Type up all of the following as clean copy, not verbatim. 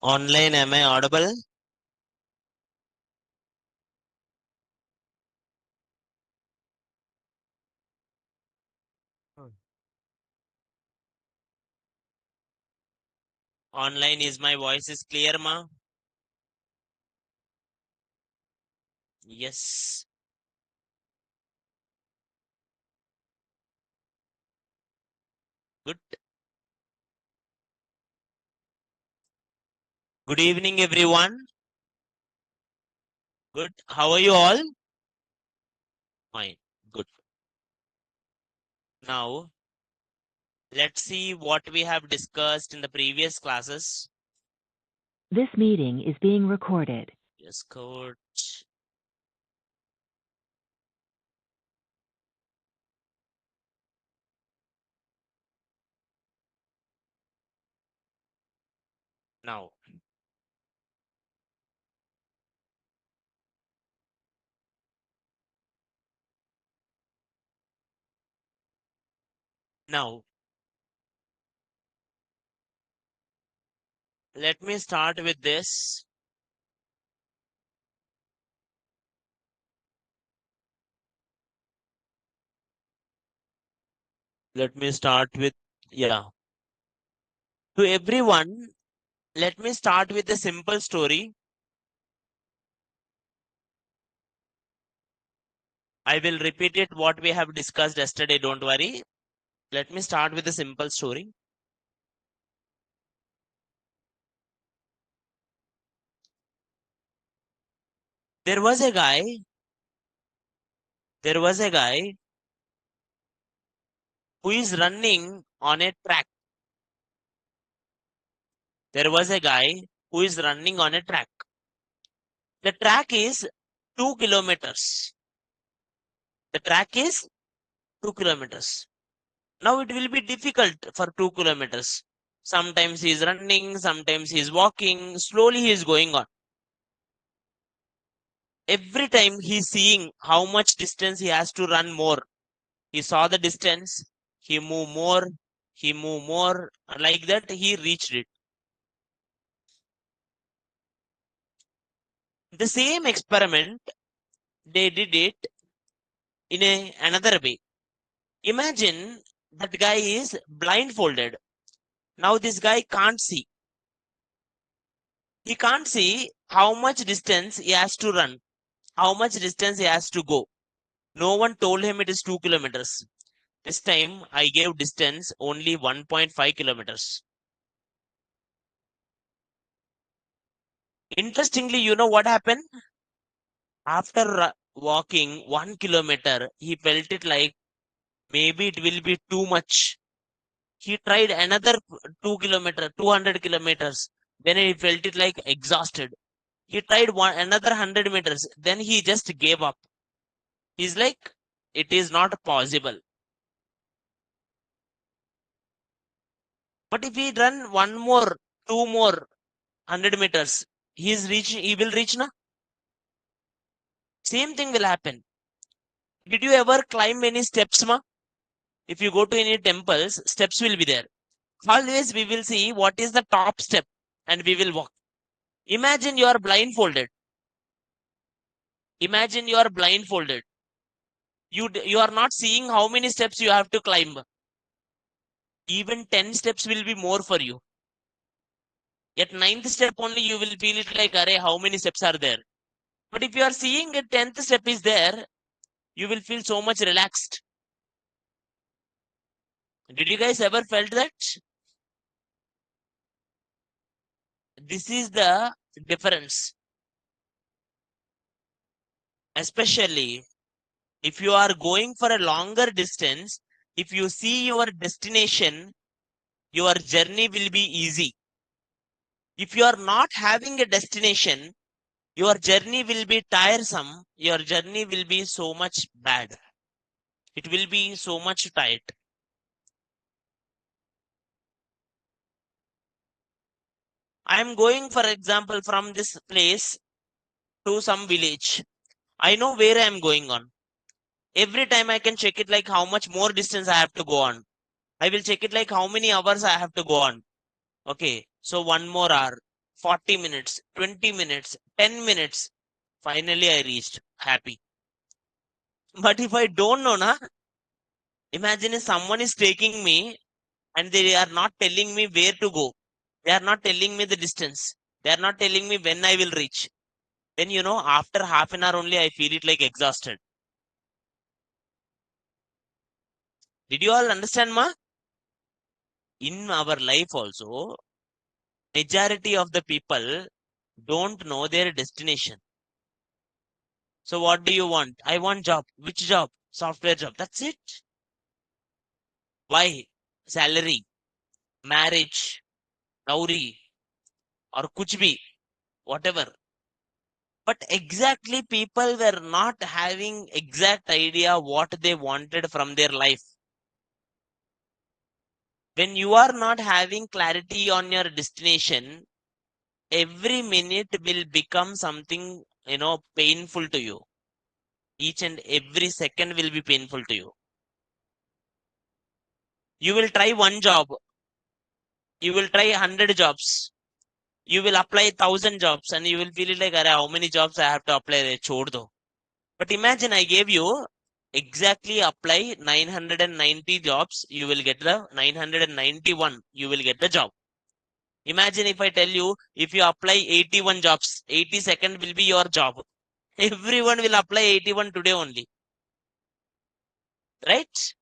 Online, am I audible? Online, is my voice is clear, ma? Yes. Good. Good evening, everyone. Good. How are you all? Fine. Good. Now, let's see what we have discussed in the previous classes. This meeting is being recorded. Yes, good. Now, now, let me start with this. Let me start with, yeah. To everyone, let me start with a simple story. I will repeat it what we have discussed yesterday, don't worry. Let me start with a simple story. There was a guy, there was a guy who is running on a track. There was a guy who is running on a track. The track is 2 kilometers. The track is 2 kilometers. Now it will be difficult for 2 kilometers. Sometimes he is running, sometimes he is walking, slowly he is going on. Every time he is seeing how much distance he has to run more. He saw the distance, he moved more, he moved more, like that he reached it. The same experiment, they did it in another way. Imagine that guy is blindfolded. Now this guy can't see. He can't see how much distance he has to run, how much distance he has to go. No one told him it is 2 kilometers. This time I gave distance only 1.5 kilometers. Interestingly, you know what happened? After walking 1 kilometer, he felt it like maybe it will be too much. He tried another 2 kilometer, 200 kilometers. Then he felt it like exhausted. He tried another 100 meters. Then he just gave up. He's like, it is not possible. But if he run one more, two more 100 meters, he will reach now. Same thing will happen. Did you ever climb any steps, ma? If you go to any temples, steps will be there. Always we will see what is the top step and we will walk. Imagine you are blindfolded. Imagine you are blindfolded. You are not seeing how many steps you have to climb. Even 10 steps will be more for you. At ninth step only you will feel it like, array, how many steps are there? But if you are seeing a 10th step is there, you will feel so much relaxed. Did you guys ever felt that? This is the difference. Especially if you are going for a longer distance, if you see your destination, your journey will be easy. If you are not having a destination, your journey will be tiresome. Your journey will be so much bad. It will be so much tight. I am going, for example, from this place to some village. I know where I am going on. Every time I can check it like how much more distance I have to go on. I will check it like how many hours I have to go on. Okay, so 1 more hour, 40 minutes, 20 minutes, 10 minutes. Finally, I reached happy. But if I don't know, na, imagine if someone is taking me and they are not telling me where to go. They are not telling me the distance. They are not telling me when I will reach. Then, after half an hour only, I feel it like exhausted. Did you all understand, ma? In our life also, majority of the people don't know their destination. So what do you want? I want job. Which job? Software job. That's it. Why? Salary, marriage, dowry, or kuch bhi, whatever. But exactly people were not having exact idea what they wanted from their life. When you are not having clarity on your destination, every minute will become something, painful to you. Each and every second will be painful to you. You will try one job. You will try 100 jobs. You will apply 1,000 jobs and you will feel it like, "Arey, how many jobs I have to apply? Chhod do." But imagine I gave you exactly apply 990 jobs. You will get the 991. You will get the job. Imagine if I tell you, if you apply 81 jobs, 82nd will be your job. Everyone will apply 81 today only. Right?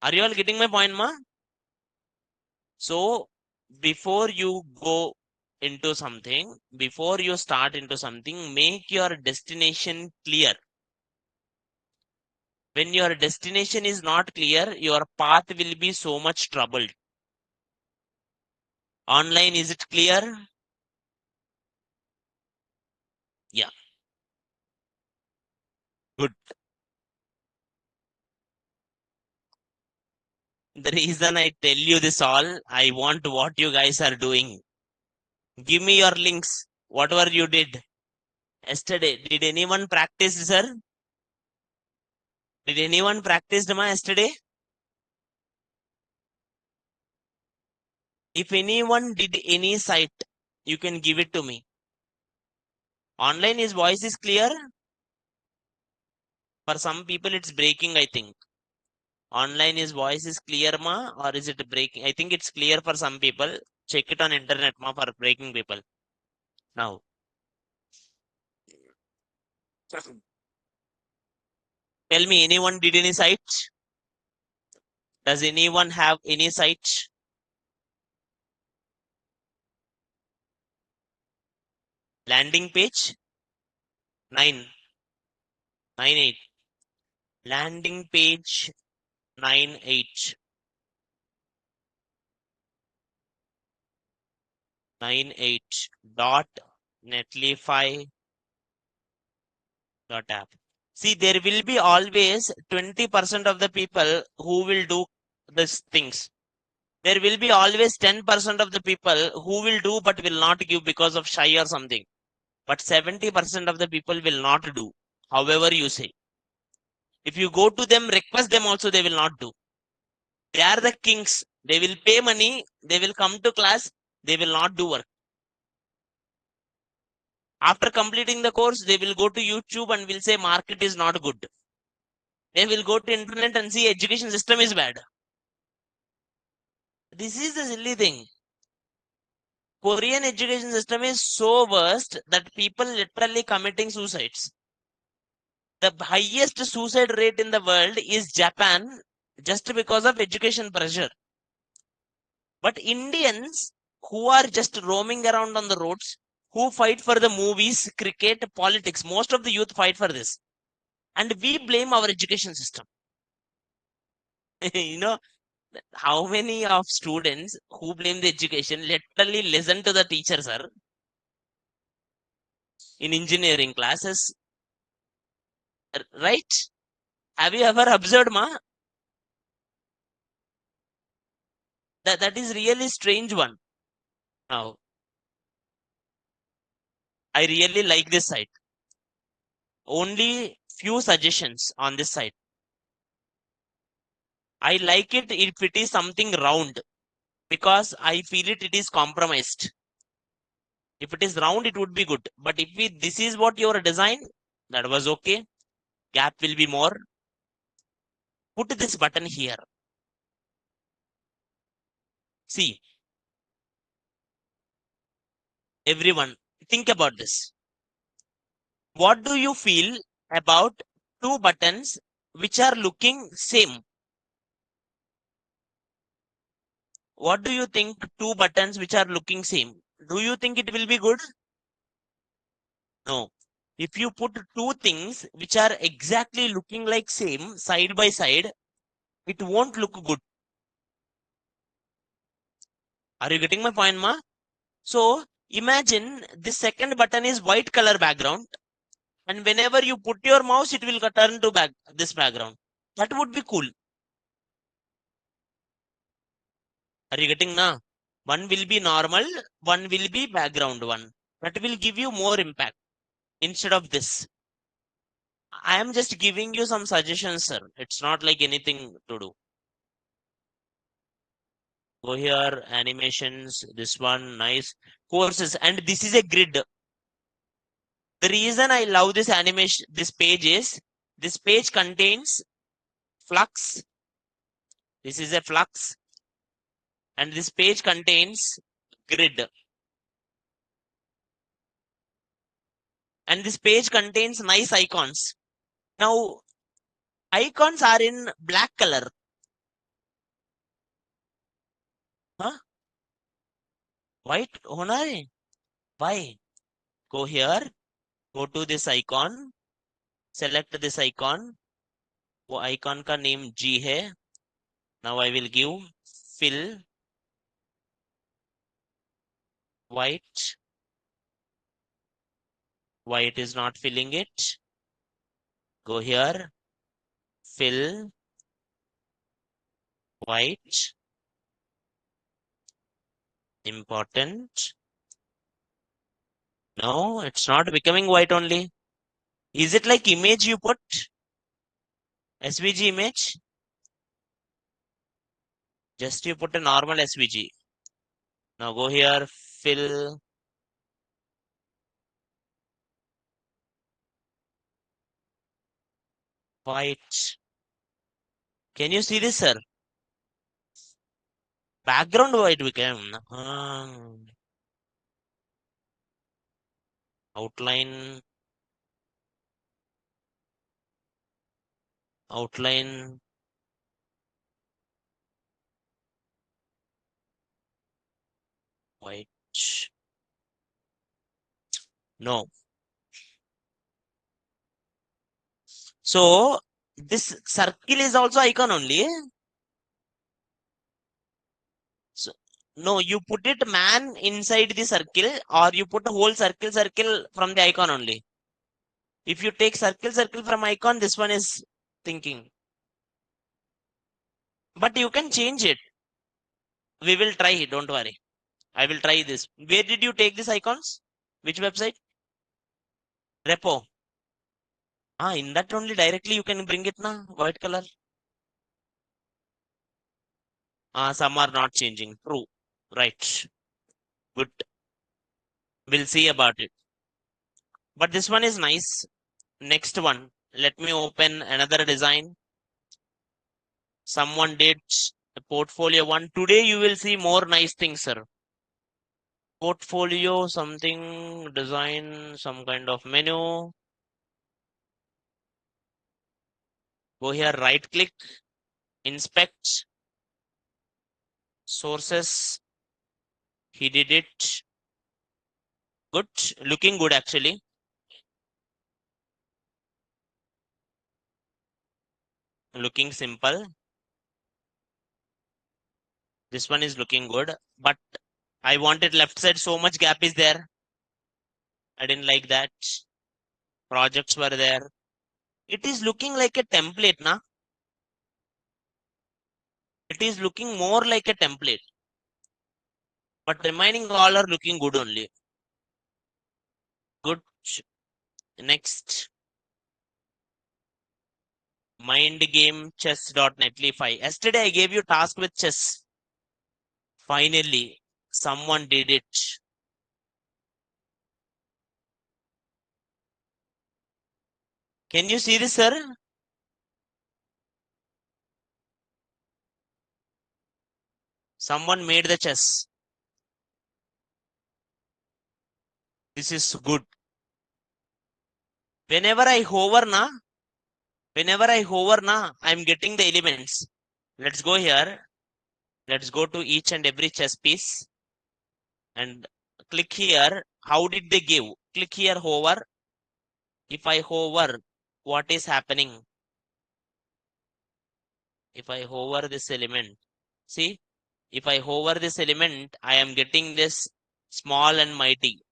Are you all getting my point, ma? So, before you go into something, before you start into something, make your destination clear. When your destination is not clear, your path will be so much troubled. Online, is it clear? Yeah, good. The reason I tell you this all, I want what you guys are doing. Give me your links, whatever you did yesterday. Did anyone practice, sir? Did anyone practice ma yesterday? If anyone did any site, you can give it to me. Online, his voice is clear. For some people, it's breaking, I think. Online, his voice is clear, ma, or is it breaking? I think it's clear for some people. Check it on internet, ma, for breaking people. Now, tell me, anyone did any site? Does anyone have any site? Landing page? 9, 9, 8. Landing page 9, 8. 9, 8. Dot netlify dot app. See, there will be always 20% of the people who will do these things. There will be always 10% of the people who will do but will not give because of shy or something. But 70% of the people will not do, however you say. If you go to them, request them also, they will not do. They are the kings. They will pay money, they will come to class, they will not do work. After completing the course, they will go to YouTube and will say market is not good. They will go to internet and see education system is bad. This is the silly thing. Korean education system is so worst that people literally committing suicides. The highest suicide rate in the world is Japan, just because of education pressure. But Indians who are just roaming around on the roads, who fight for the movies, cricket, politics, most of the youth fight for this. And we blame our education system. you know, how many of students who blame the education literally listen to the teacher, sir, in engineering classes, right? Have you ever observed, ma? That is really strange one. Now, I really like this site. Only few suggestions on this site. I like it if it is something round. because I feel it is compromised. If it is round, it would be good. But if this is what your design, that was okay. Gap will be more. Put this button here. See, everyone, think about this. What do you feel about two buttons which are looking same? What do you think two buttons which are looking same? Do you think it will be good? No. If you put two things which are exactly looking like same side by side, it won't look good. Are you getting my point, ma? So imagine this second button is white color background, and whenever you put your mouse, it will turn to this background. That would be cool. Are you getting now? One will be normal, one will be background one. That will give you more impact instead of this. I am just giving you some suggestions, sir. It's not like anything to do. Go here, animations, this one, nice. Courses, and this is a grid. The reason I love this animation, this page is, this page contains flux. This is a flux. And this page contains grid. And this page contains nice icons. Now, icons are in black color. Huh? White होना है? Why? Go here, go to this icon, select this icon. वो icon का name G है. Now I will give fill white. White is not filling it. Go here, fill white. Important. No, it's not becoming white only. Is it like image you put? SVG image? Just you put a normal SVG. Now go here, fill white. Can you see this, sir? Background white became. Outline. Outline. White. No. So this circle is also icon only. So, no, you put it man inside the circle, or you put a whole circle from the icon only. If you take circle from icon, this one is thinking. But you can change it. We will try, don't worry. I will try this. Where did you take these icons? Which website? Repo. In that only directly you can bring it na, white color. Some are not changing. True. Right. Good. We'll see about it. But this one is nice. Next one. Let me open another design. Someone did a portfolio one. Today you will see more nice things, sir. Portfolio, something, design, some kind of menu. Go here, right click, inspect, sources. He did it. Good. Looking good actually. Looking simple. This one is looking good, but I wanted left side, so much gap is there. I didn't like that. Projects were there. It is looking like a template, na? It is looking more like a template. But remaining all are looking good only. Good. Next. Mind game chess.netlify. Yesterday I gave you task with chess. Finally, someone did it. Can you see this, sir? Someone made the chess. This is good. Whenever I hover na, I'm getting the elements. Let's go here. Let's go to each and every chess piece and click here. How did they give? Click here, hover. If I hover, what is happening? If I hover this element, see, if I hover this element, I am getting this small and mighty.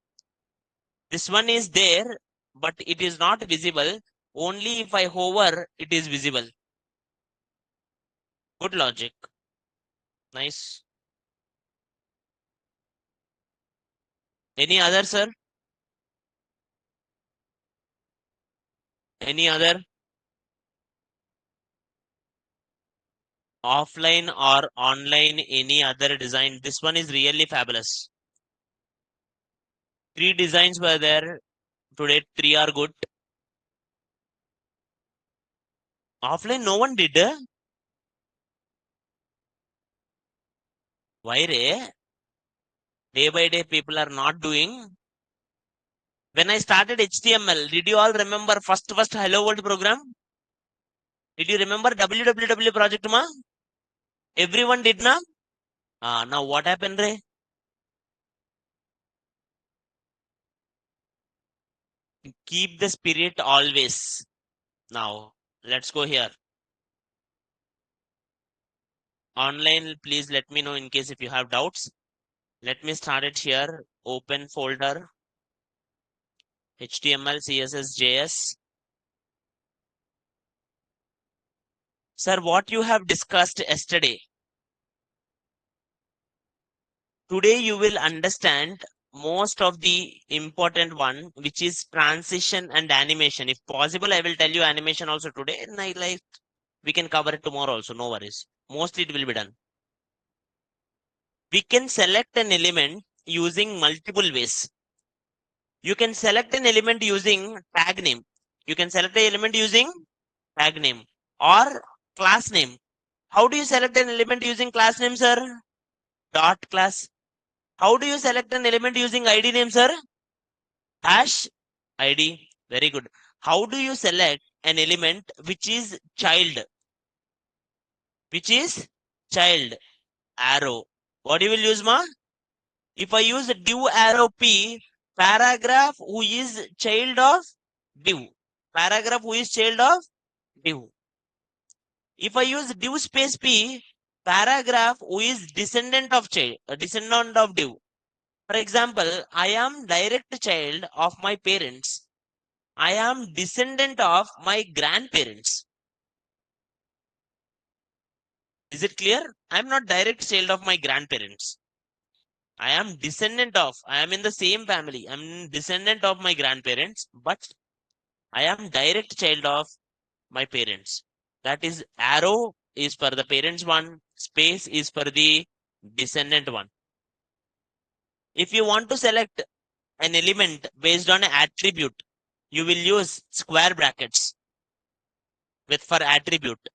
This one is there, but it is not visible. Only if I hover, it is visible. Good logic. Nice. Any other, sir? Any other? Offline or online, any other design? This one is really fabulous. 3 designs were there. Today, 3 are good. Offline, no one did. Why, re? Day by day, people are not doing. When I started HTML, did you all remember first Hello World program? Did you remember www project ma? Everyone did na? Now what happened, re? Keep the spirit always. Now, let's go here. Online, please let me know in case if you have doubts. Let me start it here. Open folder. HTML, CSS, JS. Sir, what you have discussed yesterday. Today you will understand most of the important one, which is transition and animation. If possible, I will tell you animation also today, and we can cover it tomorrow also, no worries. Mostly it will be done. We can select an element using multiple ways. You can select an element using tag name. You can select an element using tag name or class name. How do you select an element using class name, sir? Dot class. How do you select an element using ID name, sir? Hash ID. Very good. How do you select an element which is child? Which is child? Arrow. What you will use, ma? If I use div arrow p, paragraph who is child of div. Paragraph who is child of div. If I use div space p, paragraph who is descendant of child, descendant of div. For example, I am direct child of my parents. I am descendant of my grandparents. Is it clear? I am not direct child of my grandparents. I am descendant of, I am in the same family. I am descendant of my grandparents, but I am direct child of my parents. That is, arrow is for the parents one, space is for the descendant one. If you want to select an element based on an attribute, you will use square brackets with for attribute.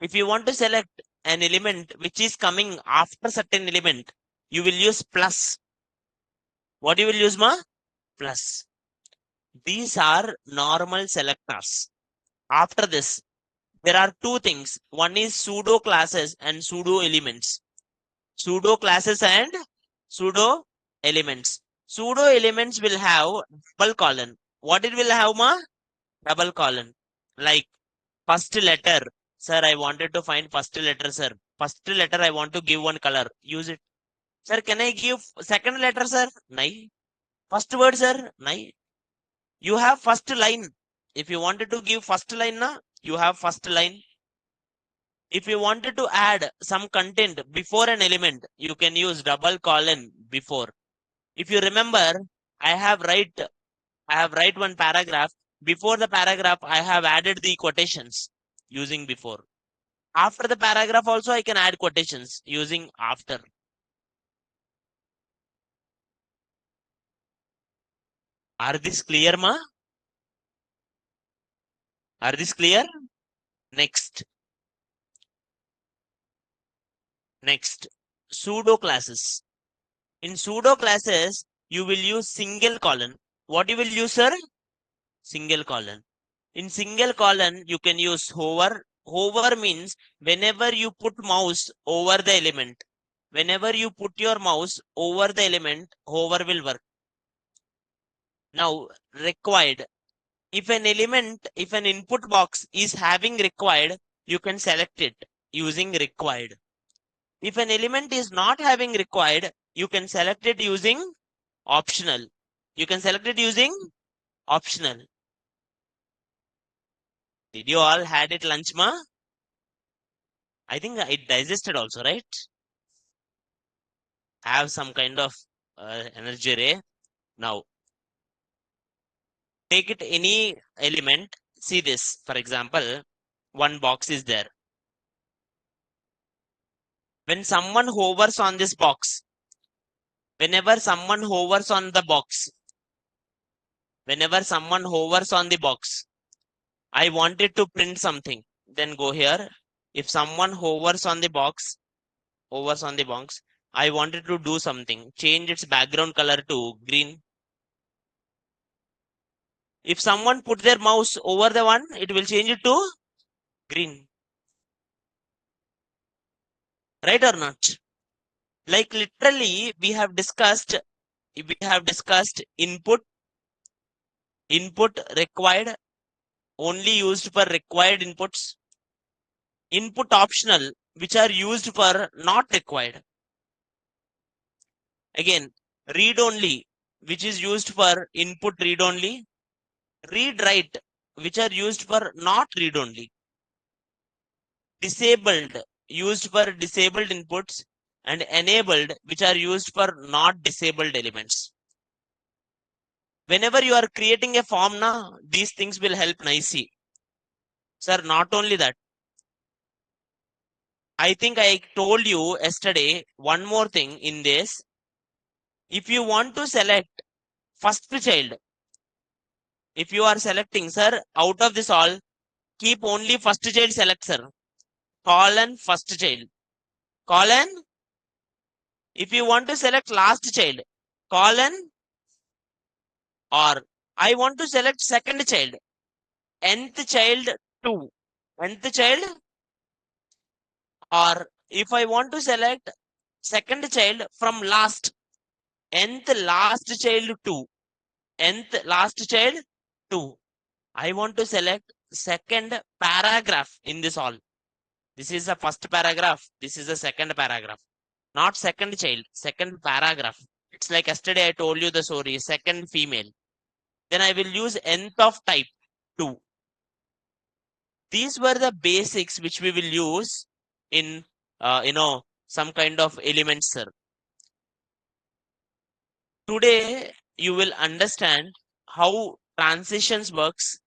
If you want to select an element which is coming after certain element, you will use plus. What you will use, ma? Plus. These are normal selectors. After this, there are 2 things. One is pseudo classes and pseudo elements. Pseudo classes and pseudo elements. Pseudo elements will have double colon. What it will have, ma? Double colon. Like first letter. Sir, I wanted to find first letter, sir. First letter, I want to give one color. Use it. Sir, can I give second letter, sir? Nahi. First word, sir? Nahi. You have first line. If you wanted to give first line, na, you have first line. If you wanted to add some content before an element, you can use double colon before. If you remember, I have write one paragraph. Before the paragraph, I have added the quotations using before. After the paragraph also, I can add quotations using after. Are this clear, ma? Are this clear? Next. Pseudo classes. In pseudo classes, you will use single colon. What you will use, sir? Single colon. In single colon, you can use hover. Hover means whenever you put mouse over the element, whenever you put your mouse over the element, hover will work. Now, required. If an input box is having required, you can select it using required. If an element is not having required, you can select it using optional. You can select it using optional. Did you all had it lunch, ma? I think it digested also, right? Have some kind of energy ray. Now, take it any element. See this, for example, one box is there. When someone hovers on this box, whenever someone hovers on the box, I wanted to print something. Then go here. If someone hovers on the box, I wanted to do something. Change its background color to green. If someone put their mouse over the one, it will change it to green. Right or not? Like literally, we have discussed input required, only used for required inputs. Input optional, which are used for not required. Again, read only, which is used for input read only. Read write, which are used for not read only. Disabled, used for disabled inputs, and enabled, which are used for not disabled elements. Whenever you are creating a form now, these things will help nicely. Sir, not only that, I think I told you yesterday one more thing in this. If you want to select first child, if you are selecting, sir, out of this all, keep only first child select, sir. Colon first child. Colon. If you want to select last child, colon, or I want to select second child, nth child 2. Nth child, or if I want to select second child from last, nth last child 2. Nth last child 2. I want to select second paragraph in this all. This is the first paragraph. This is the second paragraph. Not second child, second paragraph. It's like yesterday I told you the story, second female. Then I will use nth of type 2. These were the basics which we will use in, some kind of elements, sir. Today, you will understand how transitions works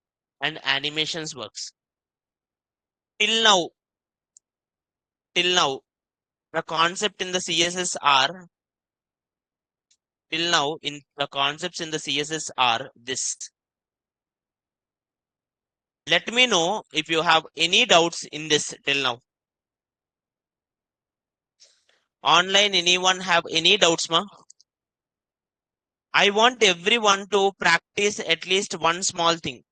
and animations works. Till now, the concept in the CSS are this. Let me know if you have any doubts in this till now. Online, anyone have any doubts, ma? I want everyone to practice at least one small thing.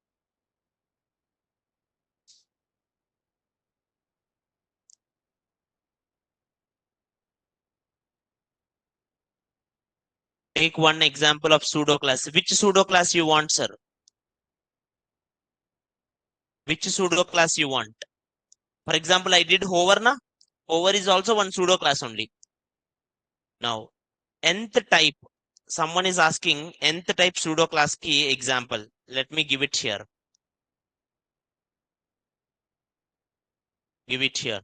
Take one example of pseudo class. Which pseudo class you want, sir? Which pseudo class you want? For example, I did hover, na? Hover is also one pseudo class only. Now, nth type. Someone is asking nth type pseudo class key example. Let me give it here. Give it here.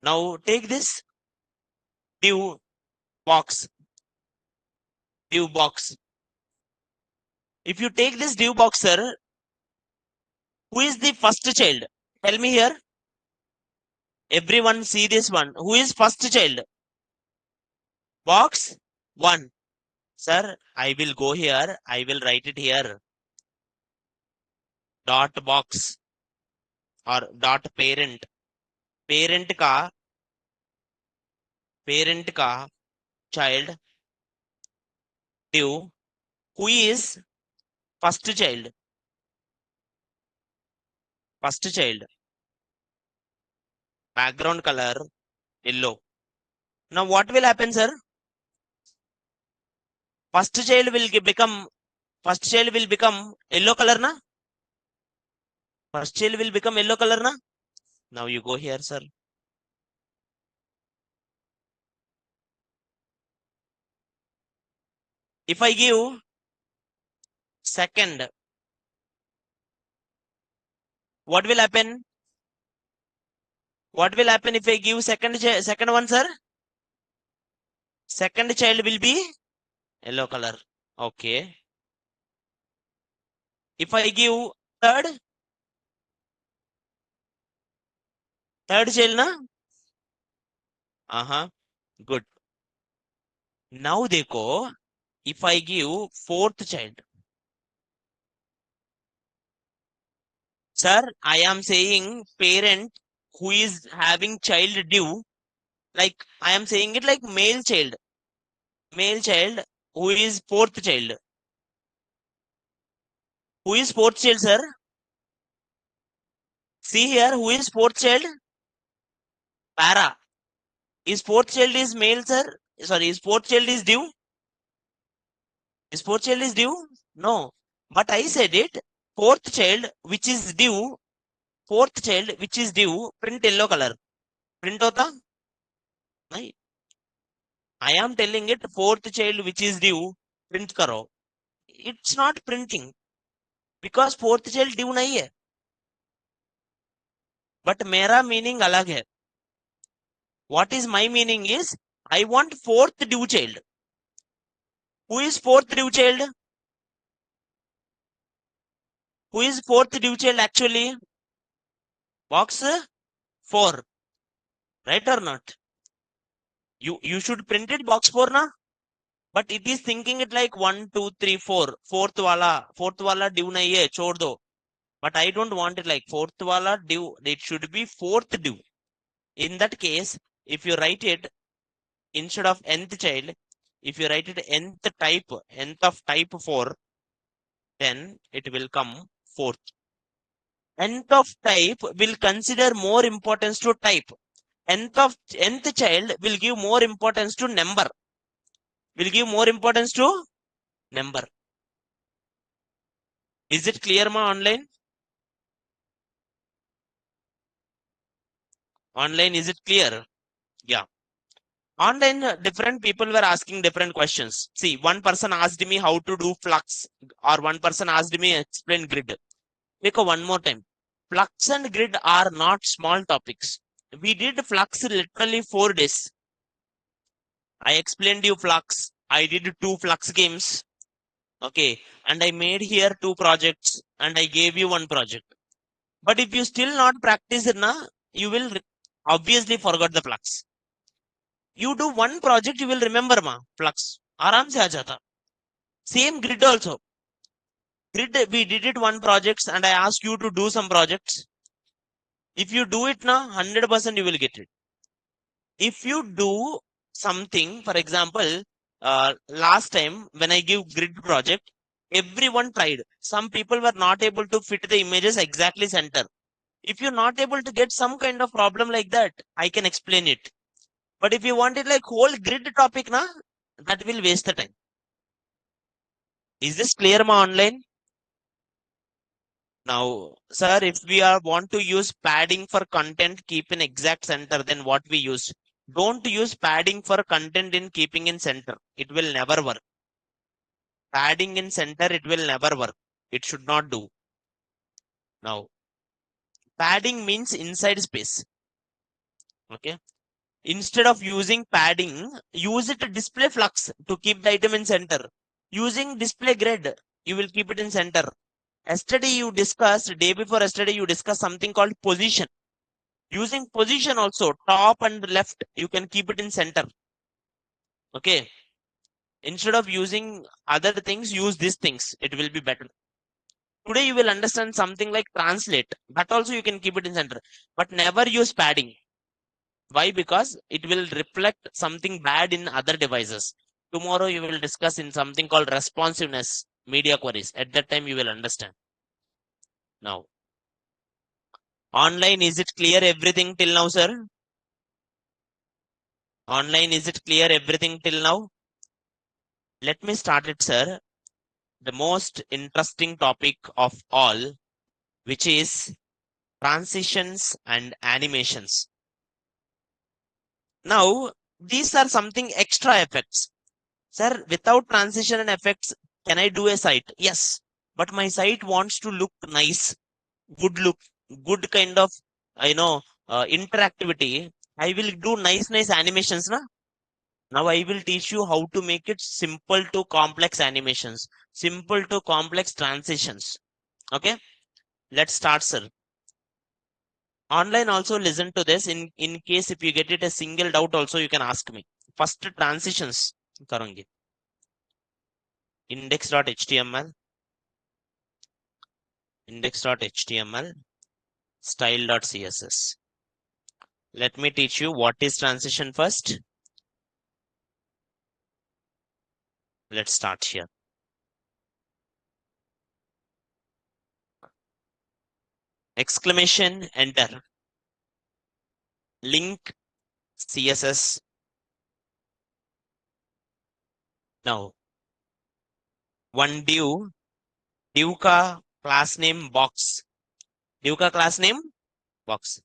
Now take this div box. Div box. If you take this div box, sir, who is the first child? Tell me here. Everyone see this one. Who is first child? Box 1. Sir, I will go here. I will write it here. Dot box or dot parent. Parent का child div. Who is first child? First child. Background color yellow. Now what will happen, sir? First child will become yellow color, na? First child will become yellow color, na? Now you go here, sir. If I give second, what will happen? What will happen if I give second one, sir? Second child will be yellow color. Okay. If I give third child, na? Good. Now देखो, if I give fourth child, sir, I am saying parent who is having child due, like I am saying it like male child who is fourth child. Who is fourth child, sir? See here, who is fourth child? Para. Is fourth child is male, sir? Sorry, is fourth child is due? Is fourth child is due? No. But I said it, fourth child which is due, print yellow color. Print hota? Nahi. I am telling it, fourth child which is due, print karo. It's not printing because fourth child due nahi hai. But mera meaning alag hai. What is my meaning is, I want fourth due child. Who is fourth due child? Who is fourth due child actually? Box 4. Right or not? You should print it box 4, na? But it is thinking it like 1, 2, 3, 4. Fourth wala due nahi hai, chhod do. But I don't want it like fourth wala due. It should be fourth due. In that case, if you write it instead of nth child, if you write it nth of type 4, then it will come fourth. Nth of type will consider more importance to type. Nth child will give more importance to number. Is it clear, ma, online? Online, is it clear? Yeah. Online, different people were asking different questions. See, one person asked me how to do flux, or one person asked me explain grid. Because one more time, flux and grid are not small topics. We did flux literally 4 days. I explained you flux. I did 2 flux games. Okay. And I made here 2 projects and I gave you 1 project. But if you still not practice it, na, you will obviously forget the flux. You do 1 project, you will remember, ma, flux. Aram se aa jata. Same grid also. Grid, we did it 1 projects and I asked you to do some projects. If you do it now, 100% you will get it. If you do something, for example, last time when I give grid project, everyone tried. Some people were not able to fit the images exactly center. If you're not able to get some kind of problem like that, I can explain it. But if you want it like whole grid topic, na, that will waste the time. Is this clear, ma, online? Now, sir, if we want to use padding for content, keep in exact center, then what we use? Don't use padding for content in keeping in center. It will never work. Padding in center, it will never work. It should not do. Now, padding means inside space. Okay. Instead of using padding, use it to display flux to keep the item in center. Using display grid, you will keep it in center. Day before yesterday, you discussed something called position. Using position also, top and left, you can keep it in center. Okay. Instead of using other things, use these things. It will be better. Today you will understand something like translate. That also you can keep it in center. But never use padding. Why? Because it will reflect something bad in other devices. Tomorrow you will discuss in something called responsiveness media queries. At that time you will understand. Now, online, is it clear everything till now, sir? Online, is it clear everything till now? Let me start it, sir. The most interesting topic of all, which is transitions and animations. Now, these are something extra effects. Sir, without transition and effects, can I do a site? Yes, but my site wants to look nice, good look, good kind of, interactivity. I will do nice animations, na? Now I will teach you how to make it simple to complex animations, simple to complex transitions. Okay, let's start, sir. Online also listen to this. In case if you get it a single doubt, also you can ask me. First transitions. Karangi. Index.html, index.html, style.css. Let me teach you what is transition first. Let's start here. Exclamation, enter. Link, CSS. Now, one div ka class name box. Div ka class name box.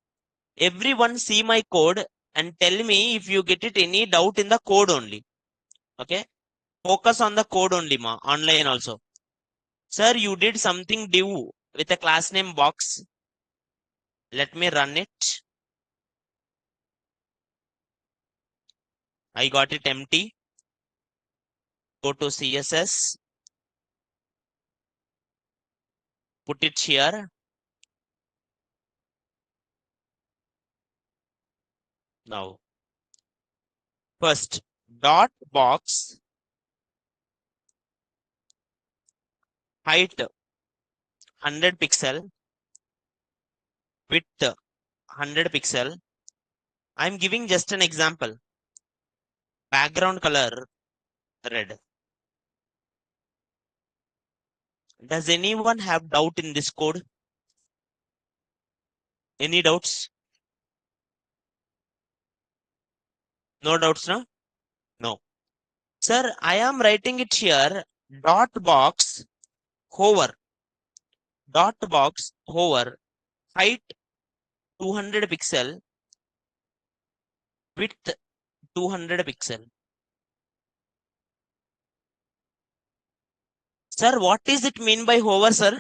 Everyone see my code and tell me if you get it any doubt in the code only. Okay. Focus on the code only, ma. Online also. Sir, you did something div with a class name box. Let me run it. I got it empty. Go to CSS. Put it here. Now, first dot box height 100 pixel, width 100 pixel. I'm giving just an example. Background color red. Does anyone have doubt in this code? Any doubts? No doubts, no? No. Sir, I am writing it here. Dot box hover. Dot box hover. Height 200 pixel. Width 200 pixel. Sir, what is it mean by hover, sir?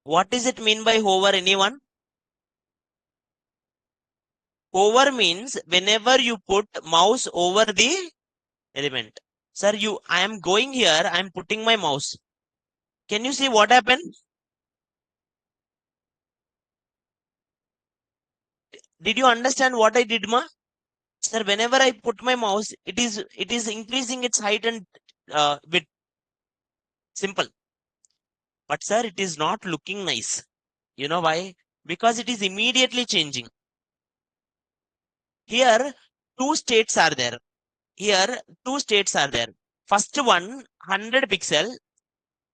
What is it mean by hover, anyone? Hover means whenever you put mouse over the element. Sir, I am going here, I am putting my mouse. Can you see what happened? Did you understand what I did, ma? Sir, whenever I put my mouse, it is increasing its height and width. Simple. But sir, it is not looking nice. You know why? Because it is immediately changing. Here, two states are there. Here, two states are there. First one, 100 pixel.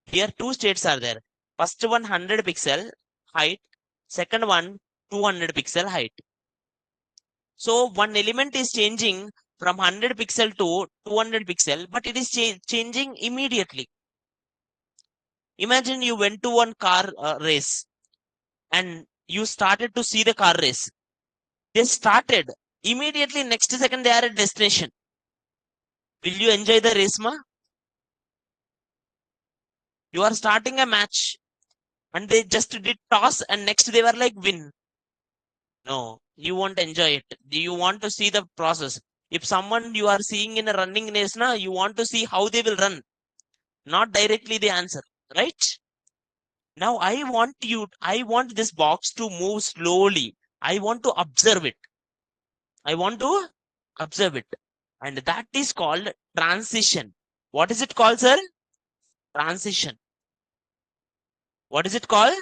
Here, two states are there. First one, 100 pixel height. Second one, 200 pixel height. So one element is changing from 100 pixel to 200 pixel, but it is changing immediately. Imagine you went to one car race and you started to see the car race. They started immediately, next second they are at destination. Will you enjoy the race, ma? You are starting a match and they just did toss and next they were like win. No, you won't enjoy it. You want to see the process. If someone you are seeing in a running race, na, you want to see how they will run, not directly the answer, right? Now I want this box to move slowly. I want to observe it. I want to observe it. and that is called transition. What is it called, sir? Transition. What is it called?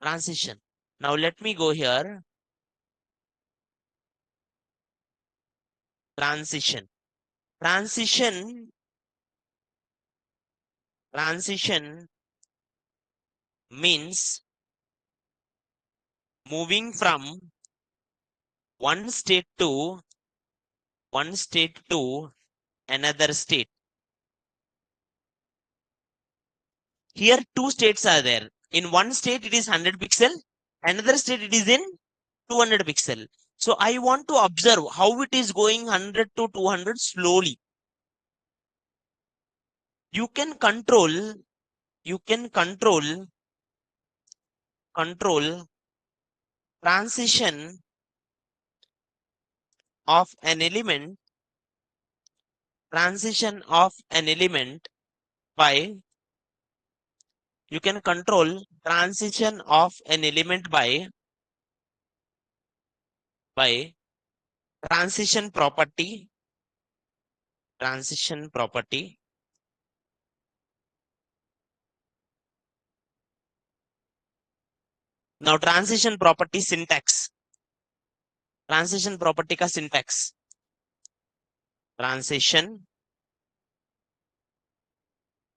Transition. Now let me go here. Transition. Transition means moving from one state to another state. Here two states are there. In one state it is 100 pixel, another state it is in 200 pixel. So I want to observe how it is going 100 to 200 slowly. You can control transition of an element by you can control transition of an element by transition property. Now transition property syntax. Transition property का syntax. Transition.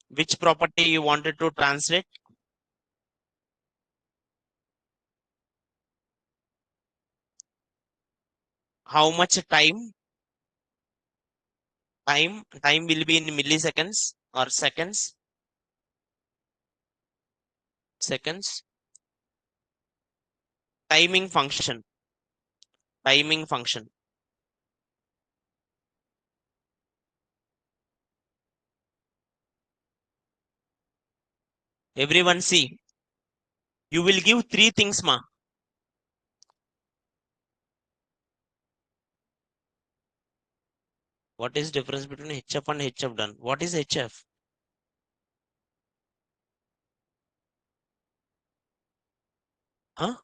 Which property you wanted to translate? How much time? Time will be in milliseconds or seconds. Timing function. Everyone see. You will give three things, ma. What is difference between HF and HF done? What is HF? Huh?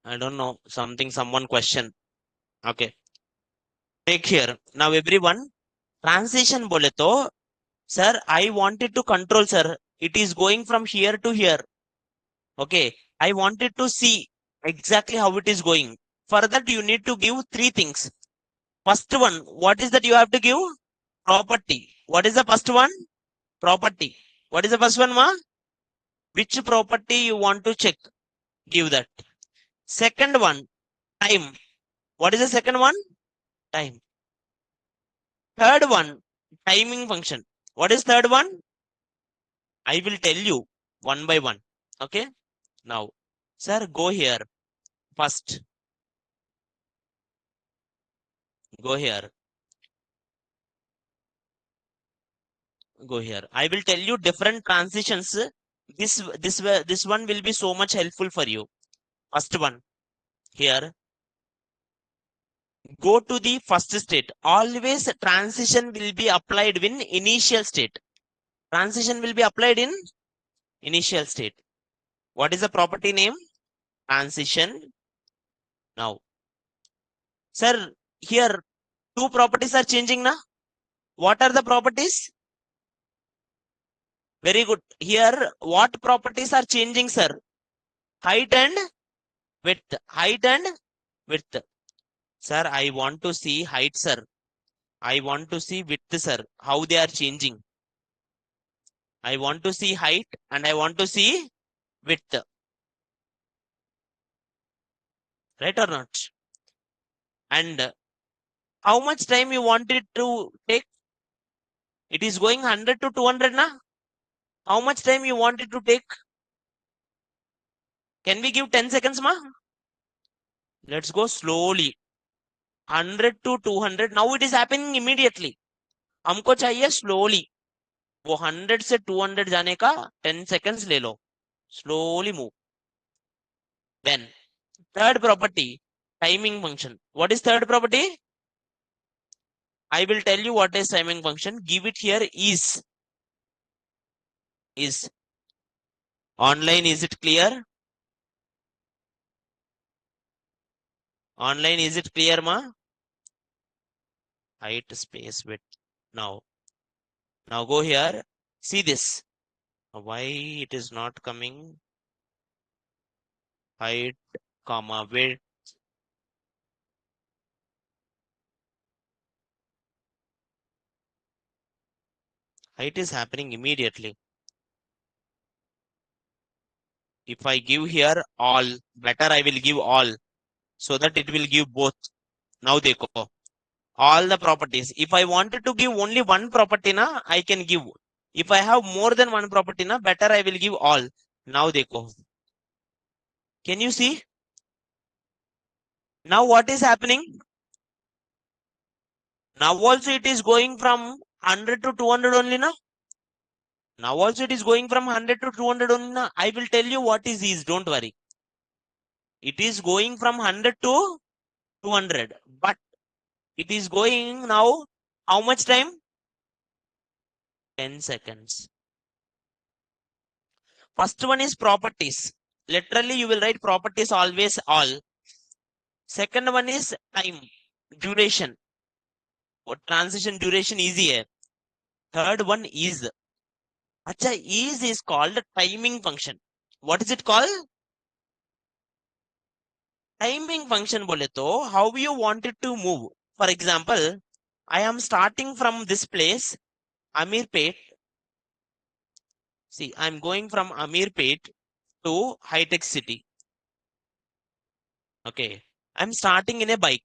I don't know. Someone question. Okay. Take here. Now everyone, transition bole to, sir, I wanted to control, sir. It is going from here to here. Okay. I wanted to see exactly how it is going. For that, you need to give three things. First one, what is that you have to give? Property. What is the first one? Property. What is the first one, ma? Which property you want to check? Give that. Second one, time. What is the second one? Time. Third one, timing function. What is third one? I will tell you one by one. Okay. Now, sir, go here. First, go here. Go here. I will tell you different transitions. This one will be so much helpful for you. First one, here. Go to the first state. Always transition will be applied in initial state. Transition will be applied in initial state. What is the property name? Transition. Now, sir, here two properties are changing now. What are the properties? Very good. Here, what properties are changing, sir? Height and width. Height and width. Sir, I want to see height, sir. I want to see width, sir. How they are changing. I want to see height and I want to see width. Right or not? And how much time you want it to take? It is going 100 to 200 na? How much time you want it to take? Can we give 10 seconds, ma? Let's go slowly. 100 to 200. Now it is happening immediately. हमको चाहिए slowly. वो 100 से 200 जाने का 10 seconds ले लो. Slowly move. Then, third property, timing function. What is third property? I will tell you what is timing function. Give it here is. Online, is it clear? Online, is it clear, ma? height space width. Now go here. See this. Why it is not coming? Height, comma, width. Height is happening immediately. If I give here all, better I will give all, so that it will give both. Now dekho. All the properties. If I wanted to give only one property na, I can give. If I have more than one property na, better I will give all. Now dekho. Can you see? Now what is happening? Now also it is going from 100 to 200 only na. Now also it is going from 100 to 200 only na. I will tell you what is ease. Don't worry. It is going from 100 to 200. But it is going now. How much time? 10 seconds. First one is properties. Literally, you will write properties always all. Second one is time, duration. What transition duration easy hai. Third one is. Acha, is called timing function. What is it called? Timing function bole to, how you want it to move. For example, I am starting from this place, Amirpet. See, I'm going from Amirpet to High Tech City. Okay. I'm starting in a bike.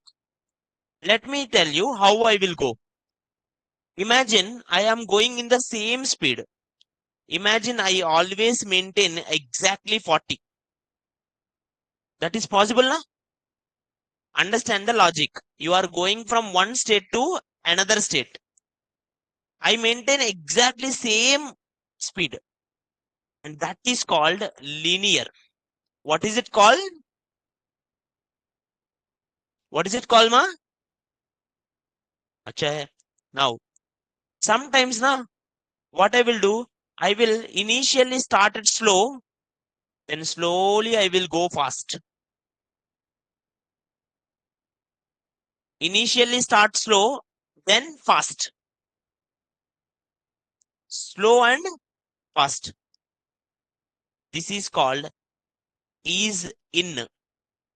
Let me tell you how I will go. Imagine I am going in the same speed. Imagine I always maintain exactly 40. That is possible, na? Understand the logic. You are going from one state to another state. I maintain exactly same speed. And that is called linear. What is it called? What is it called, ma? Acha hai. Now, sometimes, na, what I will do, I will initially start it slow, then slowly I will go fast. Initially start slow, then fast. Slow and fast. This is called ease in.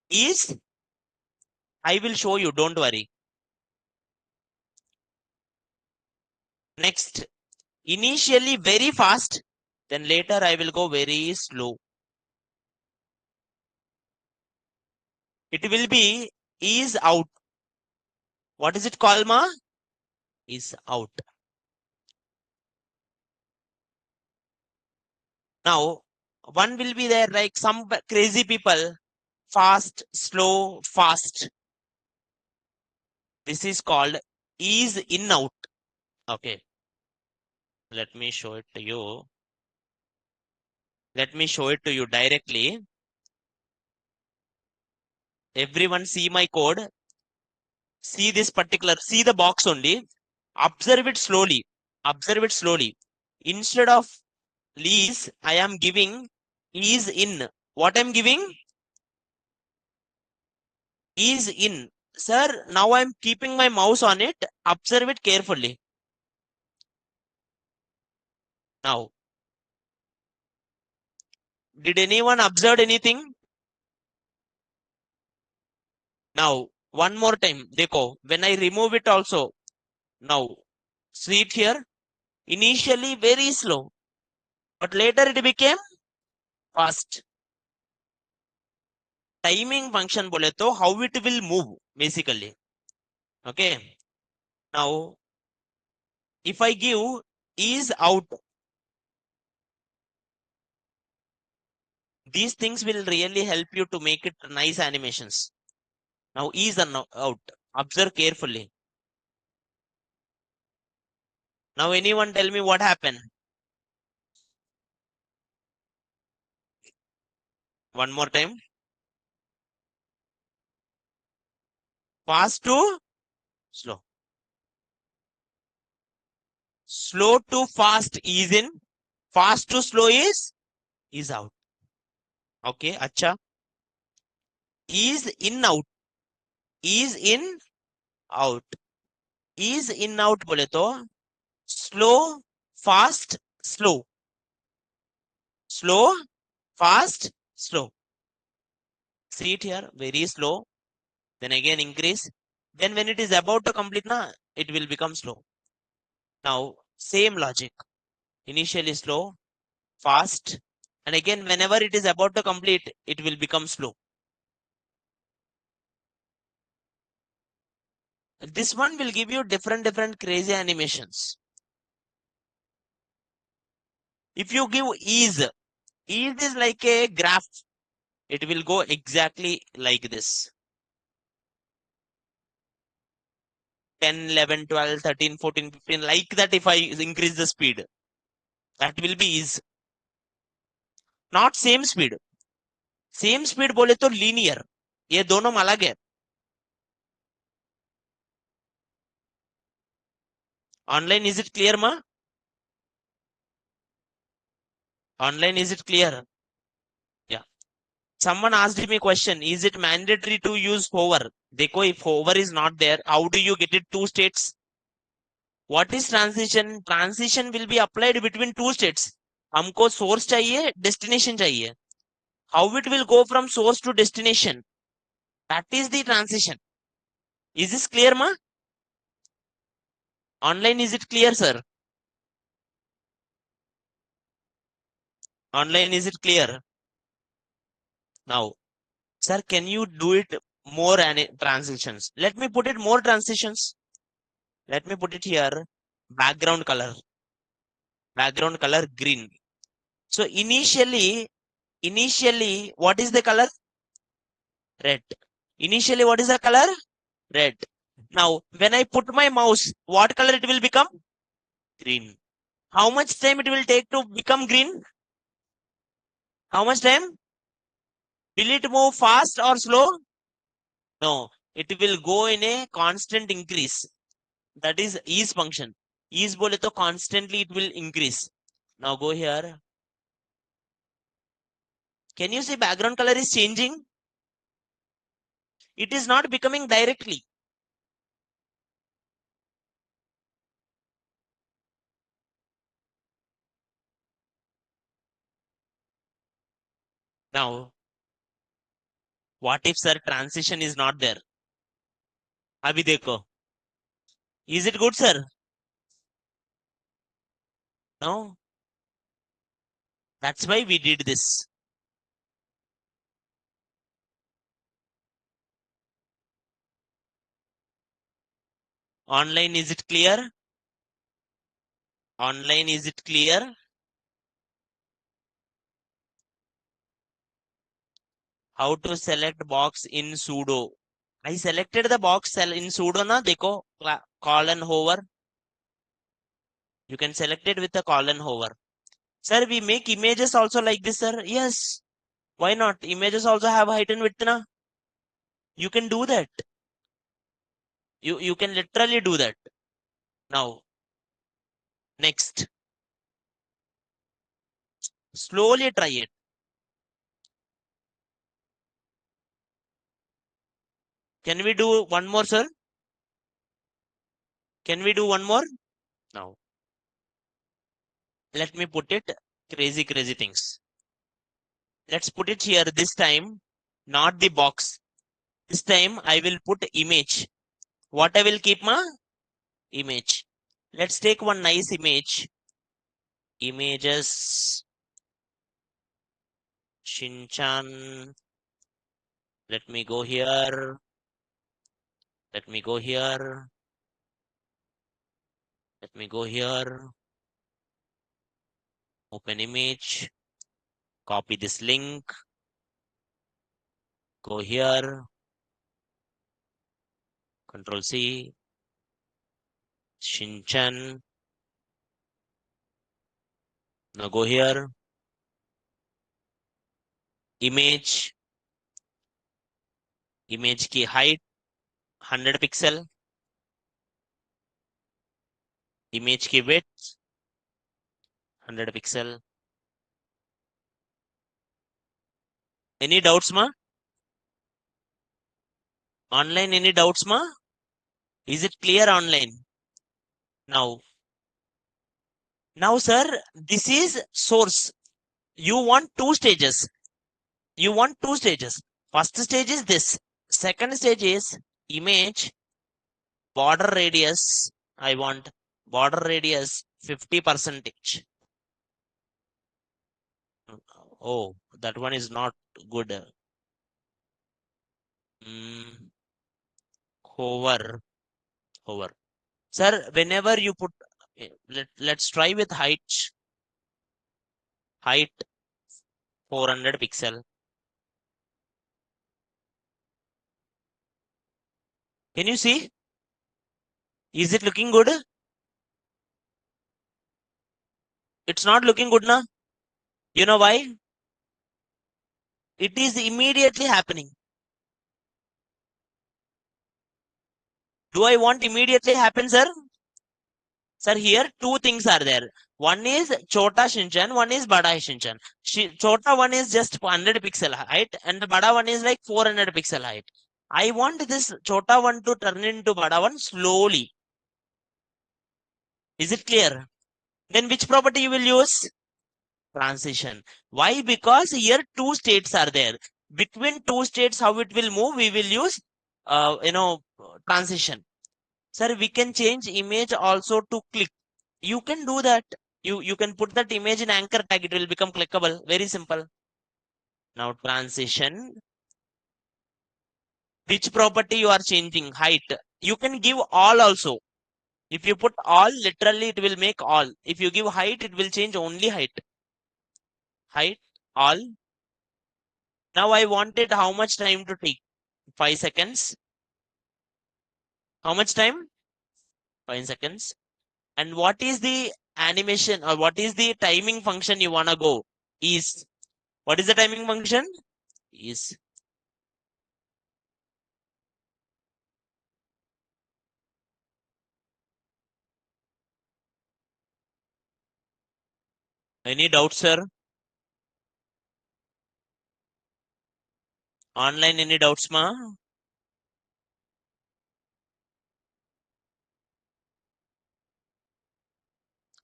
Ease, I will show you, don't worry. Next, initially very fast, then later I will go very slow. It will be ease out. What is it called, ma? Is out. Now, one will be there like some crazy people. Fast, slow, fast. This is called ease in out. Okay. Let me show it to you. Let me show it to you directly. Everyone see my code. See this particular, see the box only. Observe it slowly. Observe it slowly. Instead of lease, I am giving ease in. What I'm giving? Ease in. Sir, now I'm keeping my mouse on it. Observe it carefully. Now, did anyone observe anything? Now, one more time. Dekho, when I remove it also. Now, see it here. Initially very slow, but later it became fast. Timing function bole to how it will move basically. Okay. Now, if I give ease out, these things will really help you to make it nice animations. Now, ease and out. Observe carefully. Now, anyone tell me what happened? One more time. Fast to slow. Slow to fast is in. Fast to slow is out. Okay, acha. Is in out. Is in out. Ease in out बोले तो slow, fast, slow. Slow, fast, slow. See it here, very slow. Then again increase. Then when it is about to complete, na, it will become slow. Now, same logic. Initially slow, fast, and again whenever it is about to complete, it will become slow. This one will give you different crazy animations. If you give ease is like a graph. It will go exactly like this. 10, 11, 12, 13, 14, 15, like that if I increase the speed. That will be ease. Not same speed. Same speed बोले तो linear. ये दोनों अलग है. Online, is it clear, ma? Online, is it clear? Yeah. Someone asked me a question. Is it mandatory to use hover? Dekho, if hover is not there, how do you get it two states? What is transition? Transition will be applied between two states. हमको source चाहिए, destination चाहिए. How it will go from source to destination? That is the transition. Is this clear, ma? Online, is it clear, sir? Online, is it clear? Now, sir, can you do it more transitions? Let me put it more transitions. Let me put it here. Background color green. So initially, what is the color? Red. Initially, what is the color? Red. Now, when I put my mouse, what color it will become? Green. How much time it will take to become green? How much time? Will it move fast or slow? No, it will go in a constant increase. That is ease function. Ease bole to constantly it will increase. Now go here. Can you see background color is changing? It is not becoming directly. Now, what if sir transition is not there? Abhi dekho. Is it good, sir? No. That's why we did this. Online, is it clear? Online, is it clear? How to select box in sudo? I selected the box cell in sudo na. Dekho, colon hover. You can select it with a colon hover. Sir, we make images also like this, sir. Yes. Why not? Images also have height and width, na? You can do that. You can literally do that. Now, next. Slowly try it. Can we do one more, sir? Can we do one more? Now, let me put it crazy things. Let's put it here this time, not the box. This time I will put image. What I will keep, ma? Image. Let's take one nice image. Images. Shinchan. Let me go here. Let me go here. Let me go here. Open image. Copy this link. Go here. Control C. Shinchan. Now go here. Image. Image की height 100 pixel. Image की width 100 pixel. Any doubts, ma? Online, any doubts, ma? Is it clear online? Now, sir, this is source. You want two stages. You want two stages. First stage is this. Second stage is image border radius. I want border radius 50 percentage. Oh, that one is not good. Mm, hover, hover. Sir, whenever you put, let's try with height 400 pixel. Can you see? Is it looking good? It's not looking good now. You know why? It is immediately happening. Do I want immediately happen, sir? Sir, here two things are there. One is Chota Shinchan, one is Bada Shinchan. Chota one is just 100 pixel height, and the Bada one is like 400 pixel height. I want this Chota one to turn into Bada one slowly. Is it clear? Then which property you will use? Transition. Why? Because here two states are there. Between two states, how it will move, we will use, transition. Sir, we can change image also to click. You can do that. You can put that image in anchor tag. It will become clickable. Very simple. Now transition. Which property you are changing? Height. You can give all also. If you put all, literally it will make all. If you give height, it will change only height. Height, all. Now I wanted how much time to take? 5 seconds. How much time? 5 seconds. And what is the animation or what is the timing function you want to go? Is. What is the timing function? Is. Any doubts, sir? Online, any doubts, ma?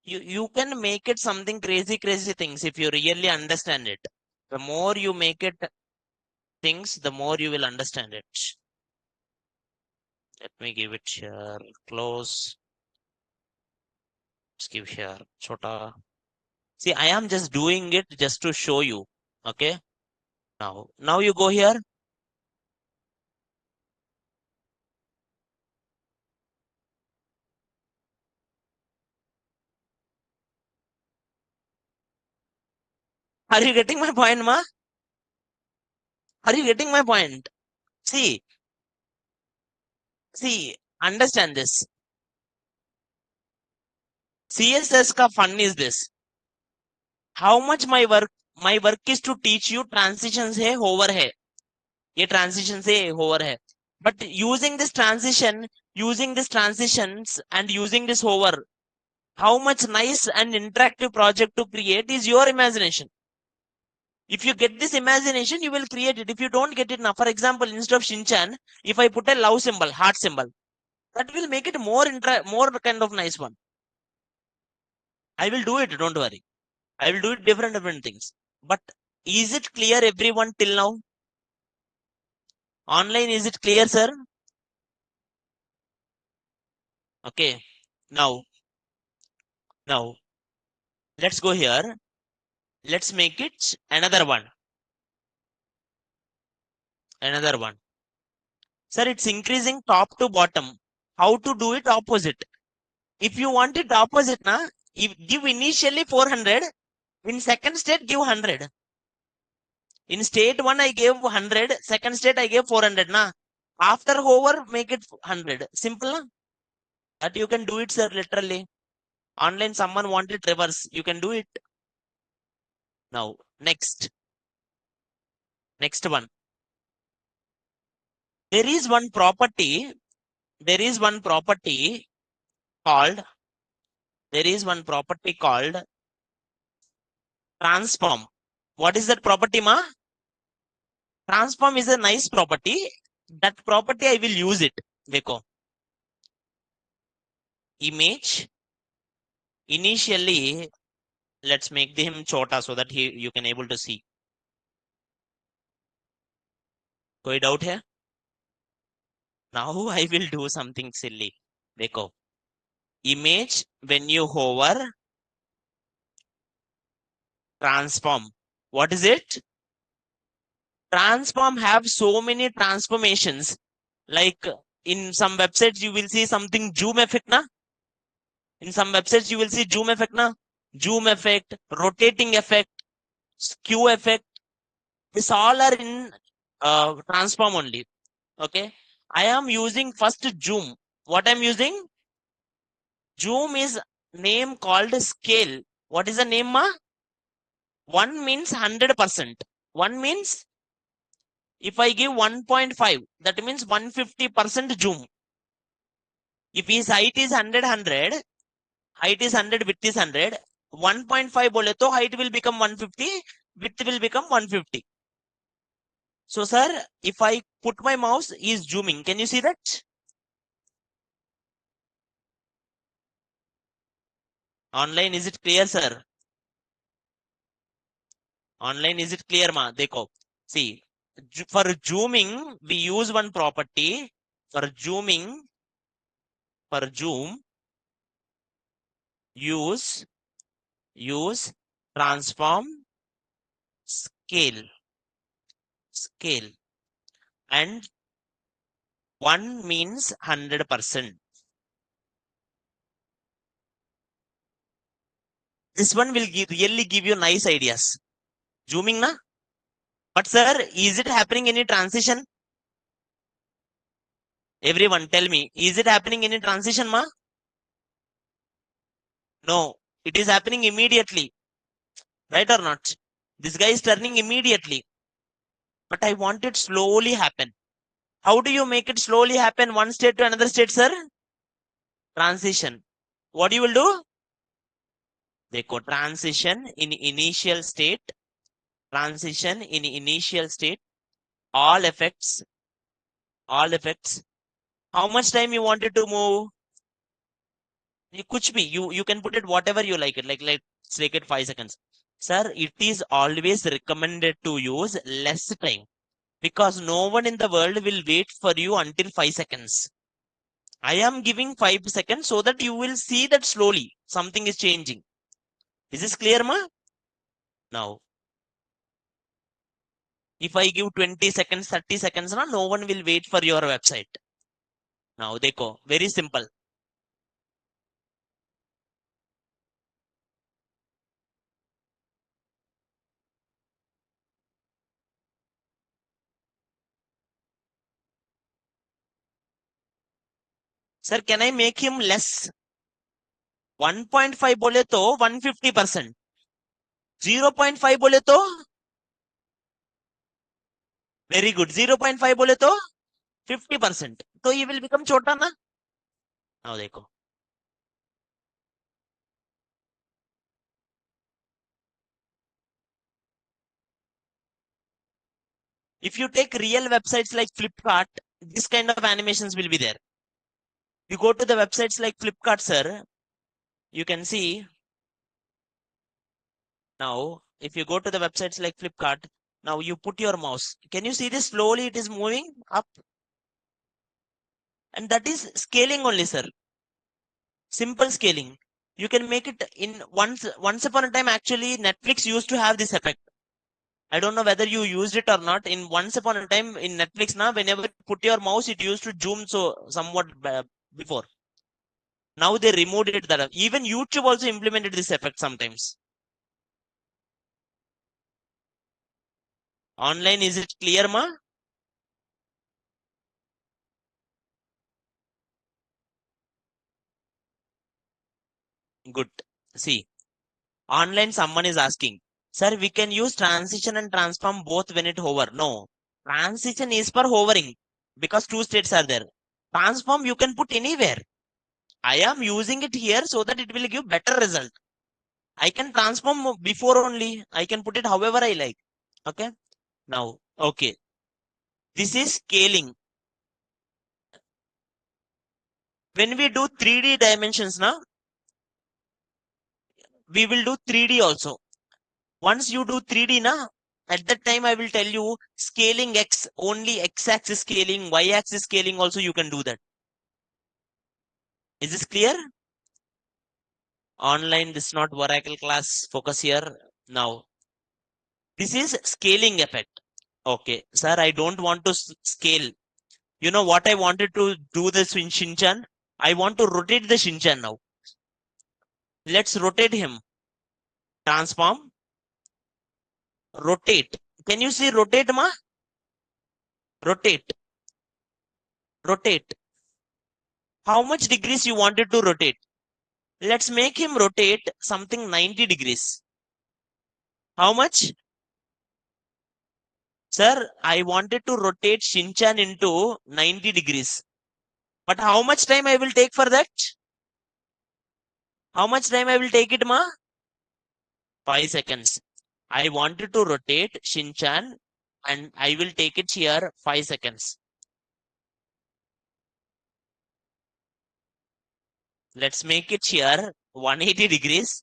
You can make it something crazy things if you really understand it. The more you make it things, the more you will understand it. Let me give it here. Close. Let's give here. Chota. See, I am just doing it just to show you. Okay. Now you go here. Are you getting my point, ma? Are you getting my point? See, understand this. CSS ka fun is this. How much my work is to teach you transitions है hover है. ये transition से hover है. But using this transitions and using this hover, how much nice and interactive project to create is your imagination. If you get this imagination, you will create it. If you don't get it now, for example, instead of Shinchan, if I put a love symbol, heart symbol, that will make it more kind of nice one. I will do it, don't worry. I will do it different things. But is it clear everyone till now? Online, is it clear, sir? Okay. Now, let's go here. Let's make it another one. Another one. Sir, it's increasing top to bottom. How to do it opposite? If you want it opposite, na, give initially 400. In second state, give 100. In state 1, I gave 100. Second state, I gave 400. Na. After hover, make it 100. Simple, na? That you can do it, sir, literally. Online, someone wanted reverse. You can do it. Now, next one. There is one property. There is one property called. There is one property called transform. What is that property, ma? Transform is a nice property. That property I will use it. Dekho. image. Initially, let's make him chota so that you can able to see. कोई doubt है? Now I will do something silly. देखो, image when you hover, transform. What is it? Transform have so many transformations. Like in some websites, you will see something zoom effect, na? In some websites, you will see zoom effect, na? Zoom effect, rotating effect, skew effect. This all are in transform only. Okay. I am using first zoom. What I'm using? Zoom is name called scale. What is the name, ma? 1 means 100%. 1 means if I give 1.5, that means 150% zoom. If his height is 100, height is 100, width is 100, 1.5 bole to height will become 150, width will become 150. So, sir, if I put my mouse, is zooming. Can you see that? Online, is it clear, sir? Online, is it clear, ma? Dekho. See, for zooming, we use one property. For zooming, for zoom, use transform scale. Scale. And 1 means 100%. This one will really give you nice ideas. Zooming, na? But sir, is it happening any transition? Everyone tell me, is it happening any transition, ma? No, it is happening immediately. Right or not? This guy is turning immediately. But I want it slowly happen. How do you make it slowly happen one state to another state, sir? Transition. What you will do? They go transition in initial state. Transition in initial state. All effects. All effects. How much time you wanted to move? You can put it whatever you like it. Like let's take it 5 seconds. Sir, it is always recommended to use less time because no one in the world will wait for you until 5 seconds. I am giving 5 seconds so that you will see that slowly something is changing. Is this clear, ma? Now, if I give 20 seconds, 30 seconds, no one will wait for your website. Now, dekho, very simple. Sir, can I make him less? 1.5 bole to 150%. 0.5 bole to very good. 0.5 bole to 50%. So he will become chota, na? Now, dekho. If you take real websites like Flipkart, this kind of animations will be there. You go to the websites like Flipkart, sir, you can see now, if you go to the websites like Flipkart, now you put your mouse. Can you see this slowly? It is moving up. And that is scaling only, sir. Simple scaling. You can make it in once upon a time, actually, Netflix used to have this effect. I don't know whether you used it or not. In once upon a time in Netflix, now whenever you put your mouse, it used to zoom so somewhat before. Now they removed it. That even YouTube also implemented this effect sometimes. Online, is it clear, ma? Good. See, online someone is asking, sir, we can use transition and transform both when it hover. No, transition is for hovering because two states are there. Transform you can put anywhere. I am using it here so that it will give better result. I can transform before only. I can put it however I like. Okay. Now, okay. This is scaling. When we do 3D dimensions now, we will do 3D also. Once you do 3D na, at that time I will tell you scaling X, only X-axis scaling, Y-axis scaling also you can do that. Is this clear? Online, this is not Oracle class, focus here now. This is scaling effect. Okay, sir, I don't want to scale. You know what I wanted to do this in Shinchan? I want to rotate the Shinchan now. Let's rotate him. Transform. Rotate. Can you see rotate, ma? Rotate. Rotate. How much degrees you wanted to rotate? Let's make him rotate something 90 degrees. How much? Sir, I wanted to rotate Shinchan into 90 degrees. But how much time I will take for that? How much time I will take it, ma? 5 seconds. I wanted to rotate Shinchan and I will take it here 5 seconds. Let's make it here 180 degrees.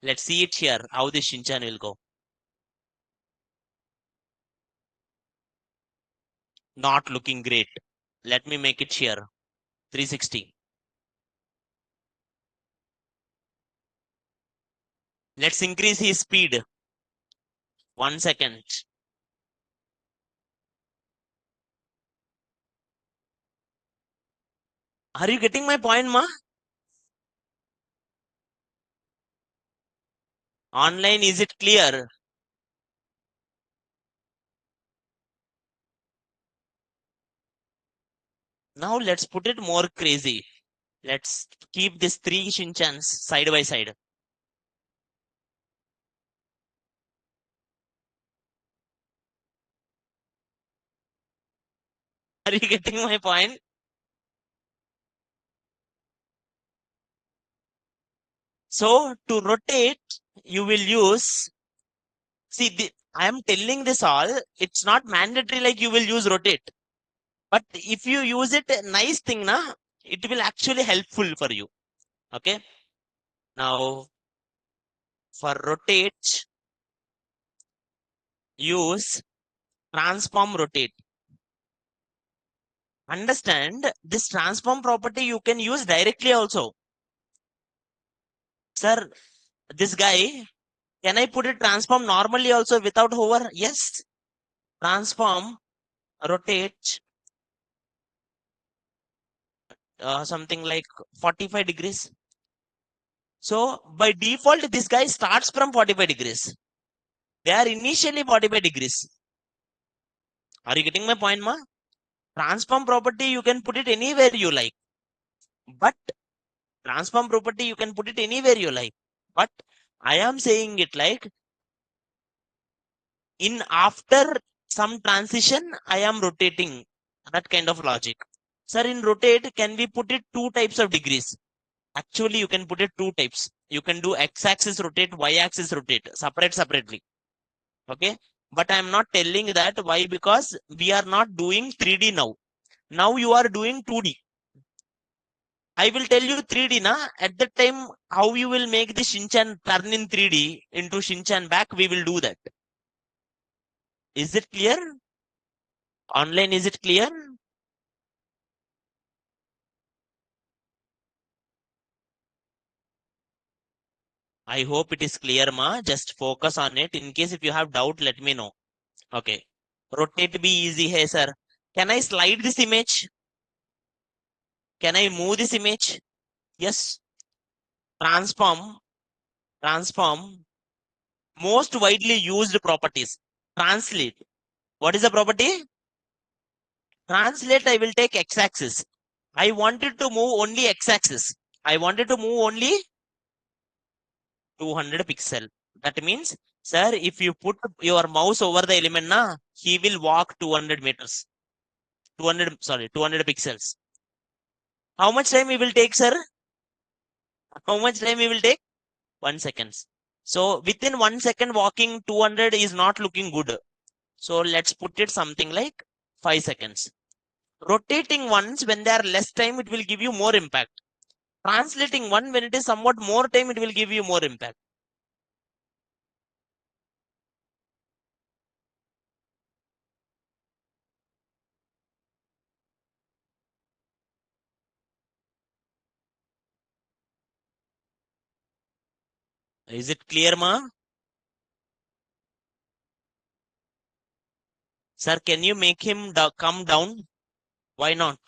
Let's see it here, how the Shinchan will go. Not looking great. Let me make it here 360. Let's increase his speed. 1 second. Are you getting my point, ma? Online, is it clear? Now let's put it more crazy. Let's keep these 3 Shinchans side by side. Are you getting my point? So to rotate, you will use, see, I am telling this all, it's not mandatory like you will use rotate. But if you use it, nice thing, na, it will actually helpful for you. Okay. Now, for rotate, use transform rotate. Understand this transform property you can use directly also. Sir, this guy, can I put it transform normally also without hover? Yes. Transform, rotate, something like 45 degrees. So by default, this guy starts from 45 degrees. They are initially 45 degrees. Are you getting my point, ma? Transform property, you can put it anywhere you like. But transform property, you can put it anywhere you like. But I am saying it like in after some transition, I am rotating that kind of logic. Sir, in rotate, can we put it 2 types of degrees? Actually, you can put it 2 types. You can do x-axis rotate, y-axis rotate, separately. Okay. But I'm not telling that. Why? Because we are not doing 3D now. Now you are doing 2D. I will tell you 3D na. At that time, how you will make the Shinchan turn in 3D into Shinchan back, we will do that. Is it clear? Online, is it clear? I hope it is clear, ma. Just focus on it. In case if you have doubt, let me know. Okay. Rotate be easy hai, sir. Can I slide this image? Can I move this image? Yes. Transform. Most widely used properties. Translate. What is the property? Translate, I will take x-axis. I wanted to move only x-axis. I wanted to move only 200 pixel. That means, sir, if you put your mouse over the element, na, he will walk 200 meters. 200 pixels. How much time it will take, sir? How much time it will take? 1 second. So within 1 second walking 200 is not looking good. So let's put it something like 5 seconds. Rotating ones when they are less time, it will give you more impact. Translating one when it is somewhat more time, it will give you more impact. Is it clear, ma? Sir, can you make him come down? Why not?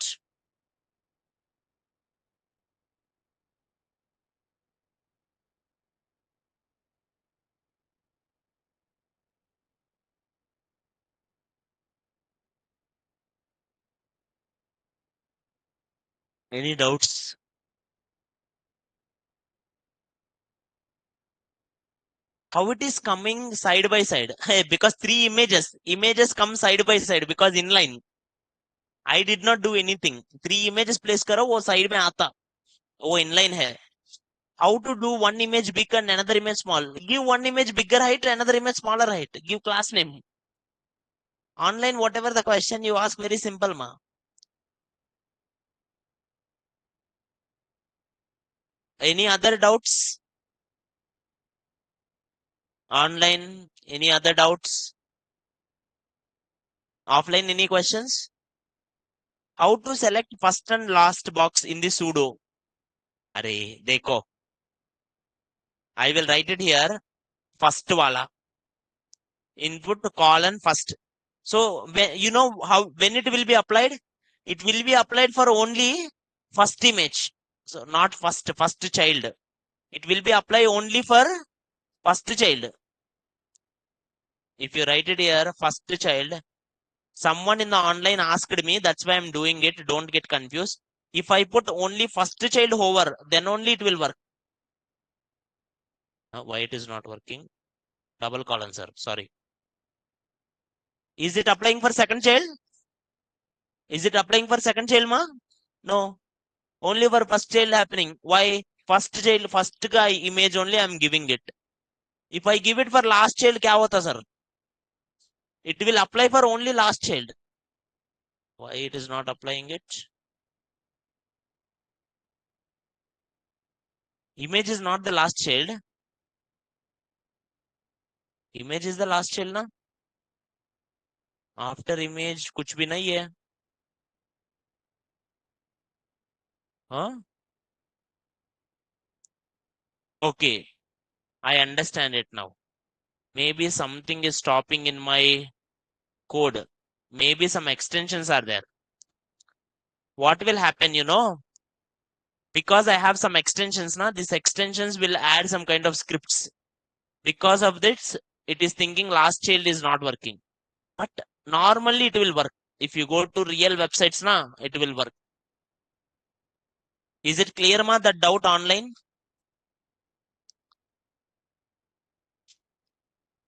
Any doubts? How it is coming side by side? Because three images come side by side because inline. I did not do anything. Three images place करो वो side में आता. वो inline है. How to do one image big and another image small? Give one image bigger height, another image smaller height. Give class name. Online, whatever the question you ask, very simple, ma. Any other doubts? Online, any other doubts? Offline, any questions? How to select first and last box in the pseudo? Arey, dekho. I will write it here. First wala. Input colon first. So when, you know how when it will be applied? It will be applied for only first image. So not first child. It will be applied only for first child. If you write it here, first child. Someone in the online asked me, that's why I'm doing it. Don't get confused. If I put only first child hover, then only it will work. Why it is not working? Double colon, sir. Sorry. Is it applying for second child? Is it applying for second child, ma? No. Only for first child happening. Why? First child, first guy image only I'm giving it. If I give it for last child, kya hota, sir? It will apply for only last child. Why it is not applying it? Image is not the last child. Image is the last child, na? After image, कुछ भी नहीं है. Huh? Okay, I understand it now. Maybe something is stopping in my code. Maybe some extensions are there. What will happen, you know? Because I have some extensions now, these extensions will add some kind of scripts. Because of this, it is thinking last child is not working. But normally it will work. If you go to real websites now, it will work. Is it clear, ma, that doubt online?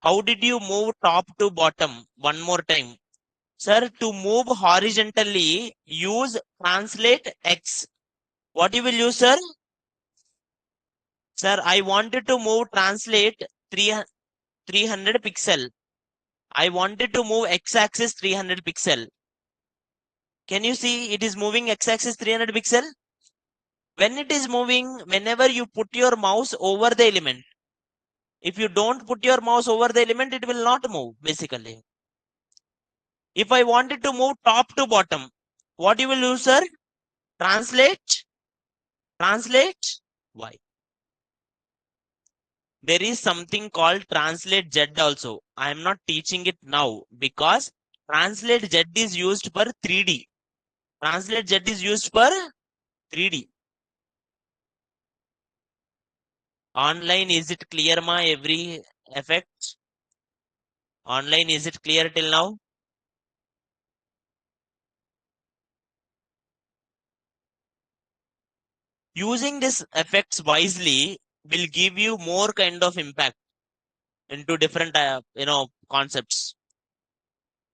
How did you move top to bottom? One more time. Sir, to move horizontally, use translate X. What you will use, sir? Sir, I wanted to move translate 300 pixel. I wanted to move x-axis 300 pixel. Can you see it is moving x-axis 300 pixel? When it is moving, whenever you put your mouse over the element, if you don't put your mouse over the element, it will not move, basically. If I wanted to move top to bottom, what you will use, sir? Translate Y. There is something called translate Z also. I am not teaching it now because translate Z is used for 3D. Translate Z is used for 3D. Online, is it clear, ma, every effect? Online, is it clear till now? Using this effects wisely will give you more kind of impact into different, concepts.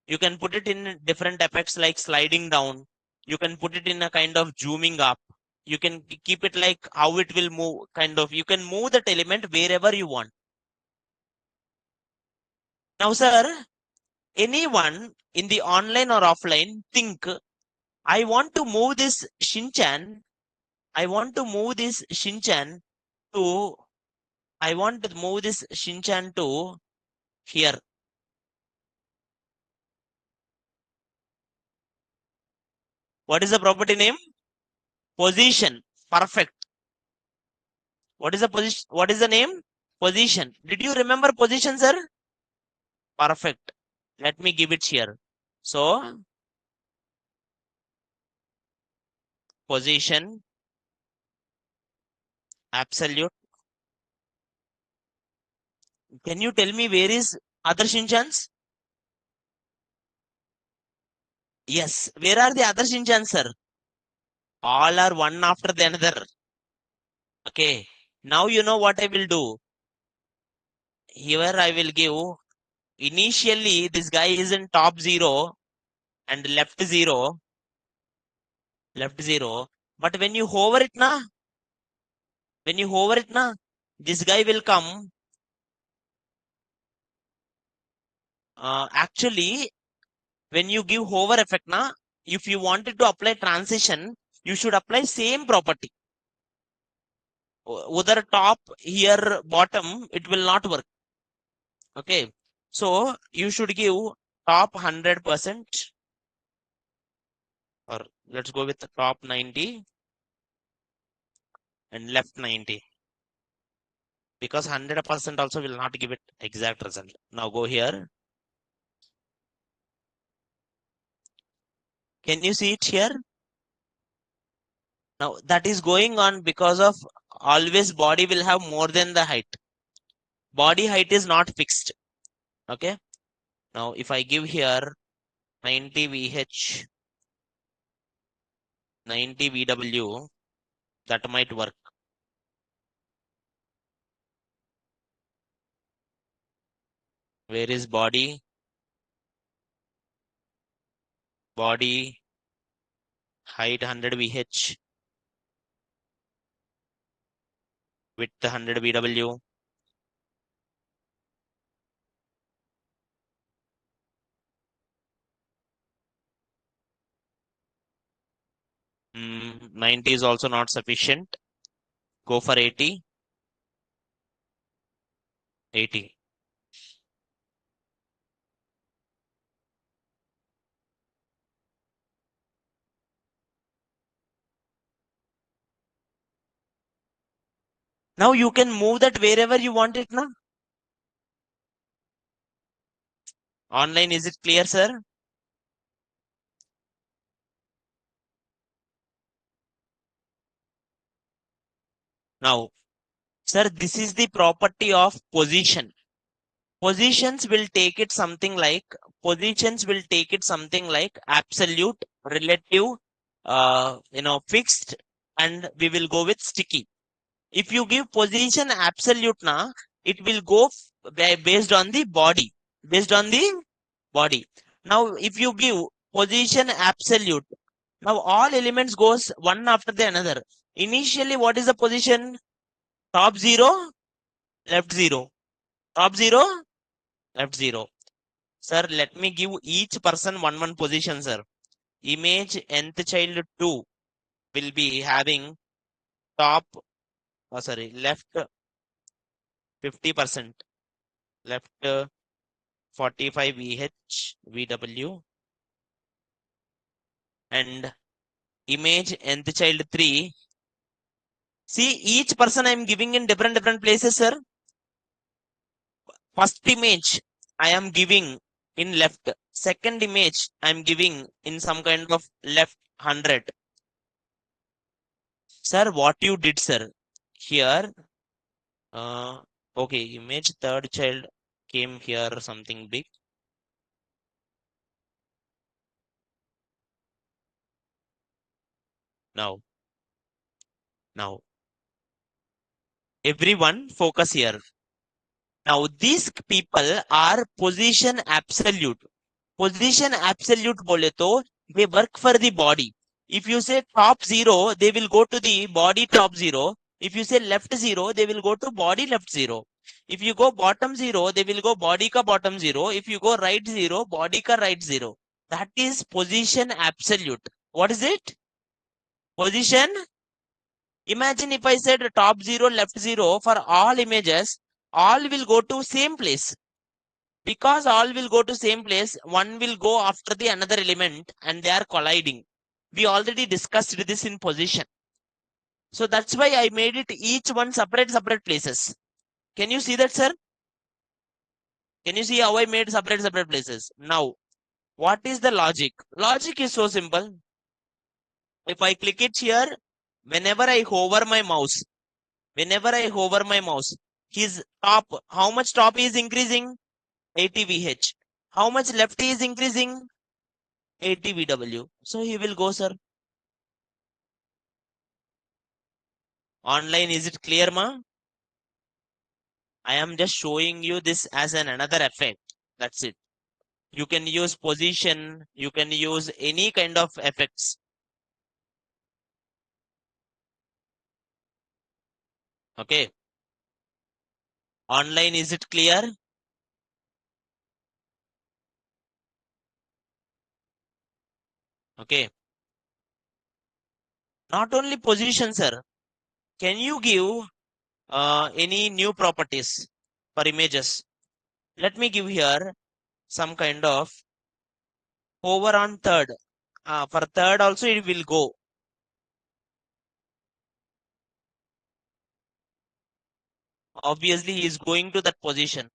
You can put it in different effects like sliding down. You can put it in a kind of zooming up. You can keep it like how it will move, kind of. You can move that element wherever you want. Now, sir, anyone in the online or offline think I want to move this Shinchan. I want to move this Shinchan to. I want to move this Shinchan to here. What is the property name? Position. Perfect. What is the position? What is the name? Position. Did you remember position, sir? Perfect. Let me give it here. So, position, absolute. Can you tell me where is other Shinchans? Yes. Where are the other Shinchans, sir? All are one after the another. Okay. Now you know what I will do. Here I will give. Initially, this guy is in top 0 and left 0. Left 0. But when you hover it, this guy will come. Actually, when you give hover effect, if you wanted to apply transition, you should apply same property. Whether top, here, bottom, it will not work. Okay. So you should give top 100%, or let's go with the top 90 and left 90, because 100% also will not give it exact result. Now go here. Can you see it here? Now that is going on because of always body will have more than the height. Body height is not fixed. Okay. Now if I give here 90 VH, 90 VW, that might work. Where is body? Body height 100 VH, width 100 VW. Mm, 90 is also not sufficient. Go for 80. 80. Now you can move that wherever you want it now. Online, is it clear, sir? Now, sir, this is the property of position. Positions will take it something like absolute, relative, fixed, and we will go with sticky. If you give position absolute now, it will go based on the body. Now, if you give position absolute, now all elements goes one after the another. Initially, what is the position? Top 0, left 0. Top 0, left 0. Sir, let me give each person one position, sir. Image nth child 2 will be having top, left 50%, left 45 VH, VW, and image nth child 3. See, each person I am giving in different places, sir. First image I am giving in left. Second image I am giving in some kind of left 100. Sir, what you did, sir? Here, okay, image third child came here something big. Now, everyone focus here. Now, these people are position absolute. Position absolute bole to they work for the body. If you say top 0, they will go to the body top 0. If you say left 0, they will go to body left 0. If you go bottom 0, they will go body ka bottom 0. If you go right 0, body ka right 0. That is position absolute. What is it? Position. Imagine if I said top 0, left 0 for all images, all will go to same place. Because all will go to same place, one will go after the another element and they are colliding. We already discussed this in position. So that's why I made it each one separate places. Can you see that, sir? Can you see how I made separate places? Now, what is the logic? Logic is so simple. If I click it here, whenever I hover my mouse, his top, how much top is increasing? 80 VH. How much left is increasing? 80 VW. So he will go, sir. Online, is it clear, ma? I am just showing you this as an another effect. That's it. You can use position. You can use any kind of effects. Okay. Online, is it clear? Okay. Not only position, sir. Can you give any new properties for images? Let me give here some kind of hover on third. For third also it will go. Obviously he is going to that position.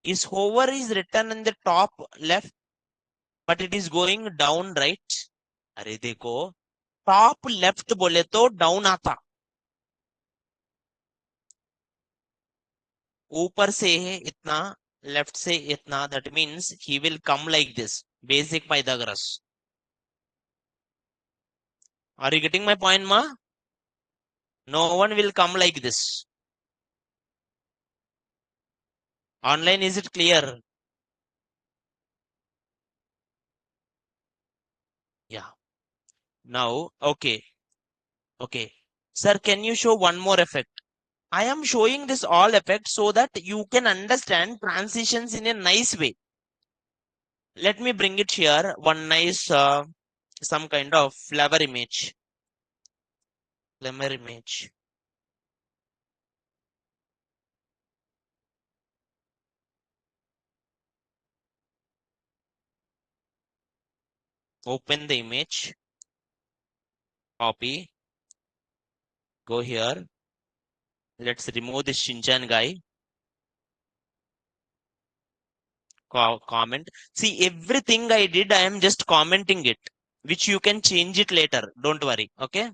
His hover is written in the top left, but it is going down right. अरे देखो top left बोले तो down आता, ऊपर से है इतना, left से इतना, that means he will come like this. Basic Pythagoras. Are you getting my point, ma? No one will come like this. Online, is it clear? Yeah. Now, okay. Okay. Sir, can you show one more effect? I am showing this all effect so that you can understand transitions in a nice way. Let me bring it here. One nice, some kind of flower image. Flower image. Open the image. Copy. Go here. Let's remove this Shinchan guy. Comment. See, everything I did, I am just commenting it, which you can change it later. Don't worry. Okay.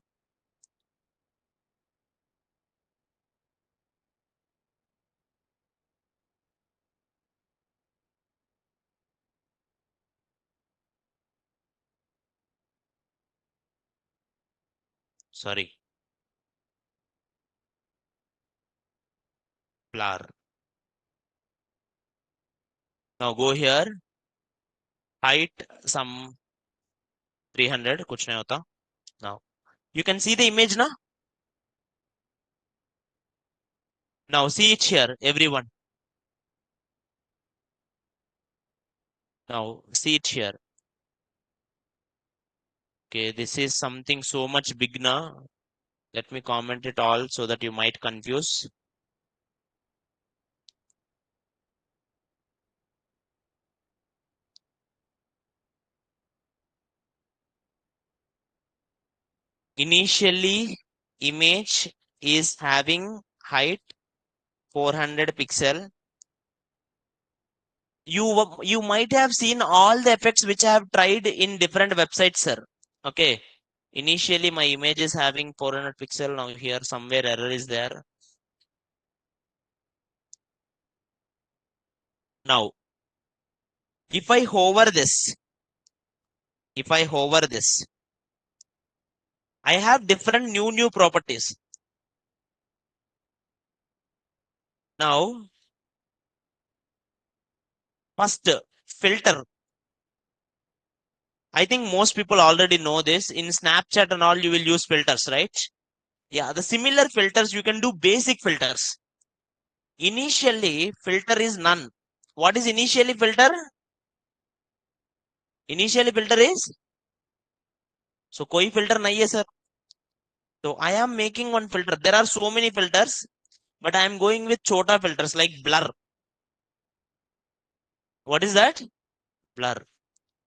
Sorry. Flower. Now go here. Height some 300. कुछ नहीं होता. Now you can see the image now. Now see it here, everyone. Now see it here. Okay, this is something so much big now. Let me comment it all so that you might confuse. Initially, image is having height 400 pixel. You might have seen all the effects which I have tried in different websites, sir. Okay. Initially, my image is having 400 pixel. Now here somewhere error is there. Now, if I hover this, I have different new properties. Now, first filter. I think most people already know this. In Snapchat and all, you will use filters, right? Yeah, the similar filters, you can do basic filters. Initially, filter is none. What is initially filter? Initially filter is So कोई filter नहीं है sir. So I am making one filter. There are so many filters, but I am going with chota filters like blur. What is that? Blur.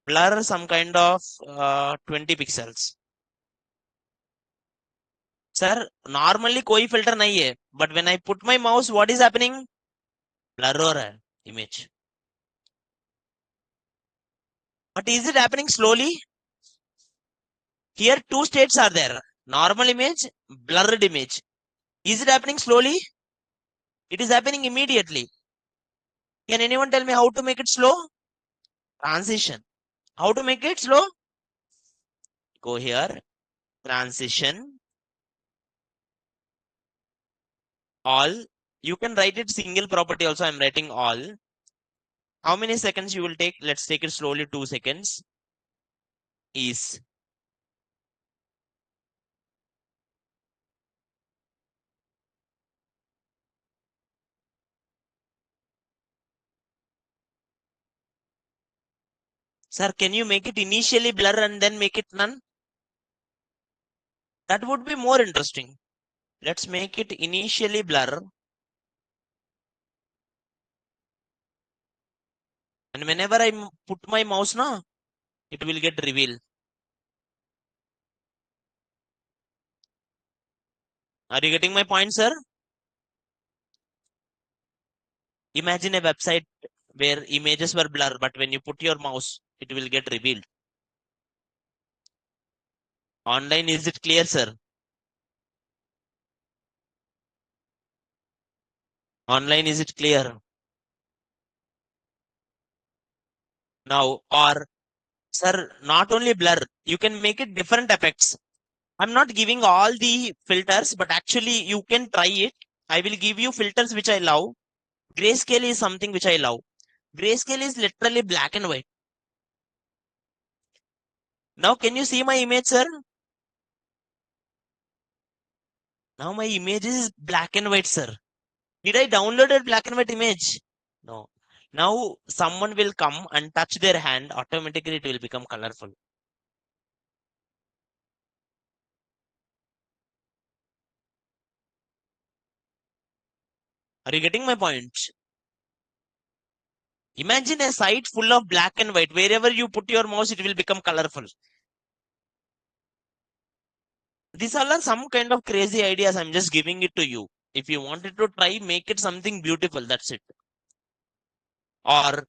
Blur some kind of 20 pixels. Sir, normally कोई filter नहीं है, but when I put my mouse, what is happening? Blur हो रहा है image. But is it happening slowly? Here two states are there. Normal image, blurred image. Is it happening slowly? It is happening immediately. Can anyone tell me how to make it slow? Transition. How to make it slow? Go here. Transition. All. You can write it single property also. I'm writing all. How many seconds you will take? Let's take it slowly. 2 seconds. Is. Sir, can you make it initially blur and then make it none? That would be more interesting. Let's make it initially blur. And whenever I put my mouse now, it will get revealed. Are you getting my point, sir? Imagine a website where images were blurred, but when you put your mouse, it will get revealed. Online, is it clear, sir? Online, is it clear? Now, or, sir, not only blur, you can make it different effects. I'm not giving all the filters, but actually you can try it. I will give you filters which I love. Grayscale is something which I love. Grayscale is literally black and white. Now, can you see my image, sir? Now my image is black and white, sir. Did I download a black and white image? No. Now someone will come and touch their hand, automatically it will become colorful. Are you getting my point? Imagine a site full of black and white. Wherever you put your mouse, it will become colorful. These all are some kind of crazy ideas. I'm just giving it to you. If you wanted to try, make it something beautiful. That's it. Or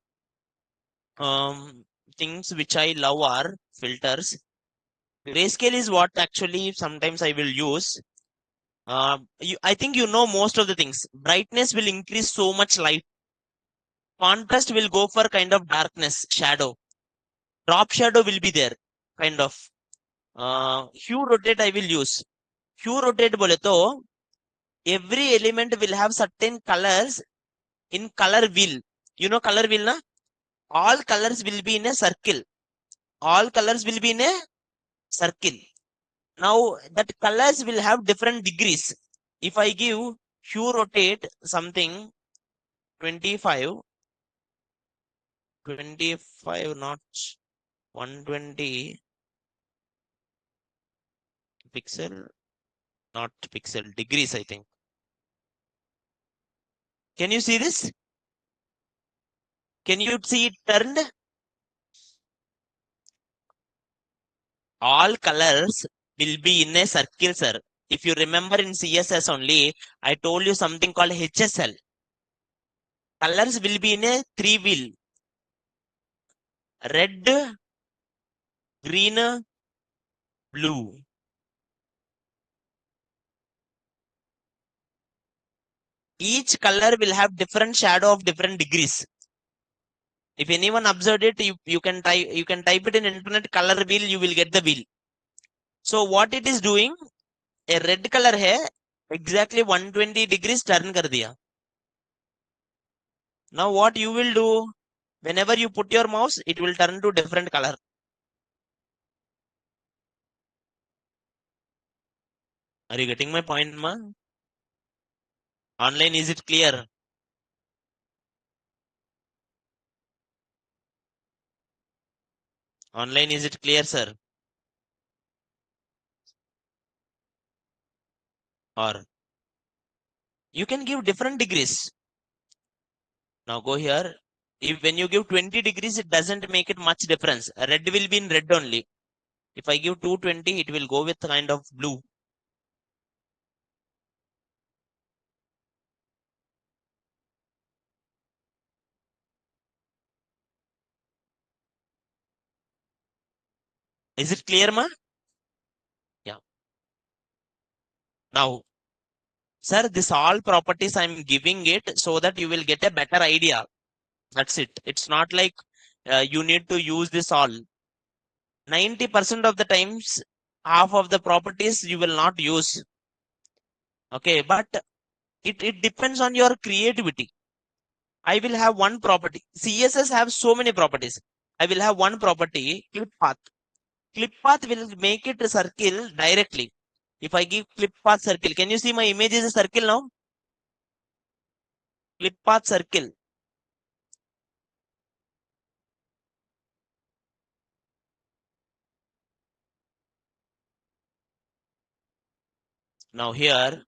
things which I love are filters. Grayscale is what actually sometimes I will use. I think you know most of the things. Brightness will increase so much light. Contrast will go for kind of darkness, shadow. Drop shadow will be there, kind of. Hue rotate I will use. Hue rotate bole to every element will have certain colors in color wheel. You know color wheel, na? All colors will be in a circle. All colors will be in a circle. Now that colors will have different degrees. If I give hue rotate something 25, 25 not 120 pixel, not pixel, degrees, I think. Can you see this? Can you see it turned? All colors will be in a circle, sir. If you remember in CSS only, I told you something called HSL. Colors will be in a three wheel. Red, green, blue. Each color will have different shadow of different degrees. If anyone observed it, you can type it in internet color wheel, you will get the wheel. So what it is doing, a red color है exactly 120 degrees turn कर दिया. Now what you will do, whenever you put your mouse, it will turn to different color. Are you getting my point, ma? Online, is it clear? Online, is it clear, sir? or you can give different degrees. Now go here. If when you give 20 degrees, it doesn't make it much difference. Red will be in red only. If I give 220, it will go with kind of blue. Is it clear, ma? Yeah. Now, sir, this all properties I'm giving it so that you will get a better idea. That's it. It's not like you need to use this all. 90% of the times, half of the properties you will not use. Okay, but it depends on your creativity. I will have one property. CSS have so many properties. I will have one property, clip path. Clip path will make it a circle directly. If I give clip path circle, can you see my image is a circle now? Clip path circle. Now here,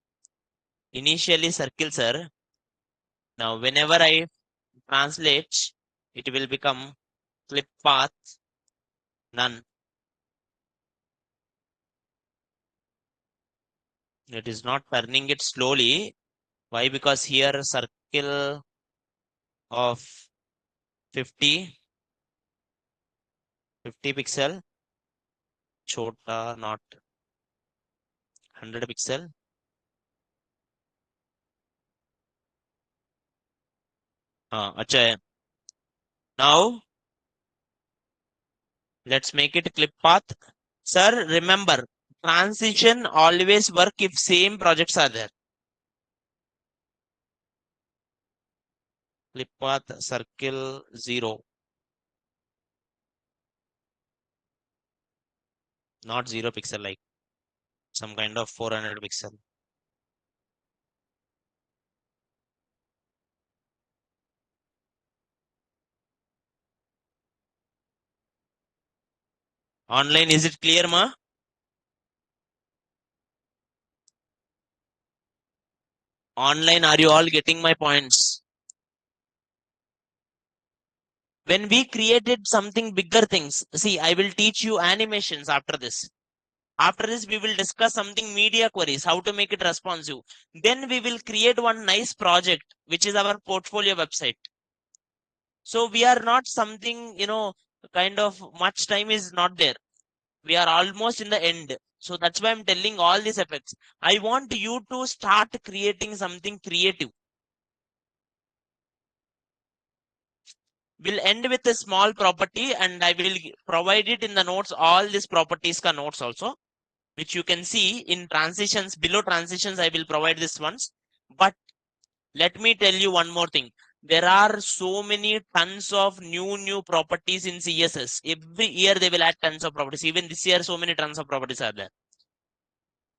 initially circle, sir. Now whenever I translate, it will become clip path none. It is not turning it slowly. Why? Because here circle of 50 pixel, chota, not 100 pixel. Acha hai. Now let's make it clip path. Sir, remember, transition always work if same projects are there. Clip path circle 0, not 0 pixel, like some kind of 400 pixel. Online, is it clear, ma? Online, are you all getting my points? When we created something bigger things, see, I will teach you animations after this. After this, we will discuss something media queries, how to make it responsive. Then we will create one nice project, which is our portfolio website. So we are not something, kind of much time is not there. We are almost in the end. So that's why I'm telling all these effects. I want you to start creating something creative. We'll end with a small property and I will provide it in the notes, all these properties ka notes also, which you can see in transitions. Below transitions, I will provide this ones. But let me tell you one more thing. There are so many tons of new properties in CSS. Every year they will add tons of properties. Even this year, so many tons of properties are there.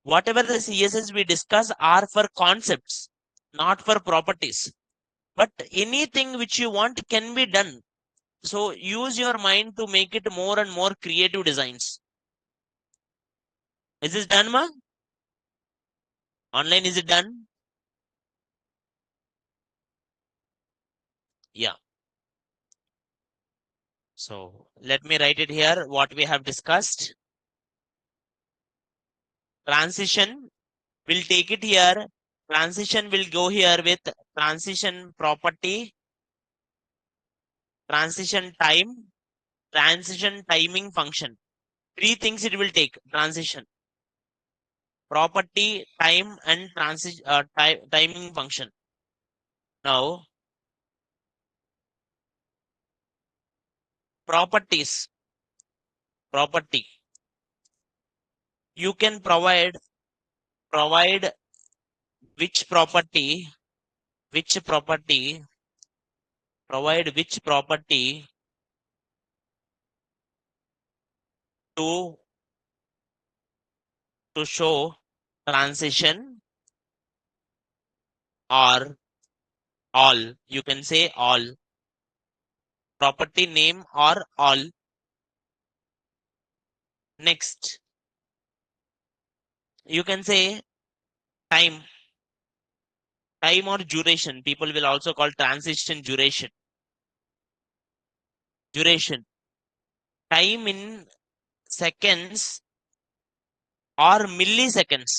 Whatever the CSS we discuss are for concepts, not for properties. But anything which you want can be done. So use your mind to make it more and more creative designs. Is this done, ma? Online, is it done? Yeah. So let me write it here, what we have discussed. Transition, we'll take it here. Transition will go here with transition property, transition time, transition timing function. Three things it will take: transition, property, time, and timing function. Now, properties, property. You can provide which property, which property, provide which property to show transition or all. You can say all. Property name or all. Next, you can say time. Time or duration. People will also call transition duration. Duration. Time in seconds or milliseconds.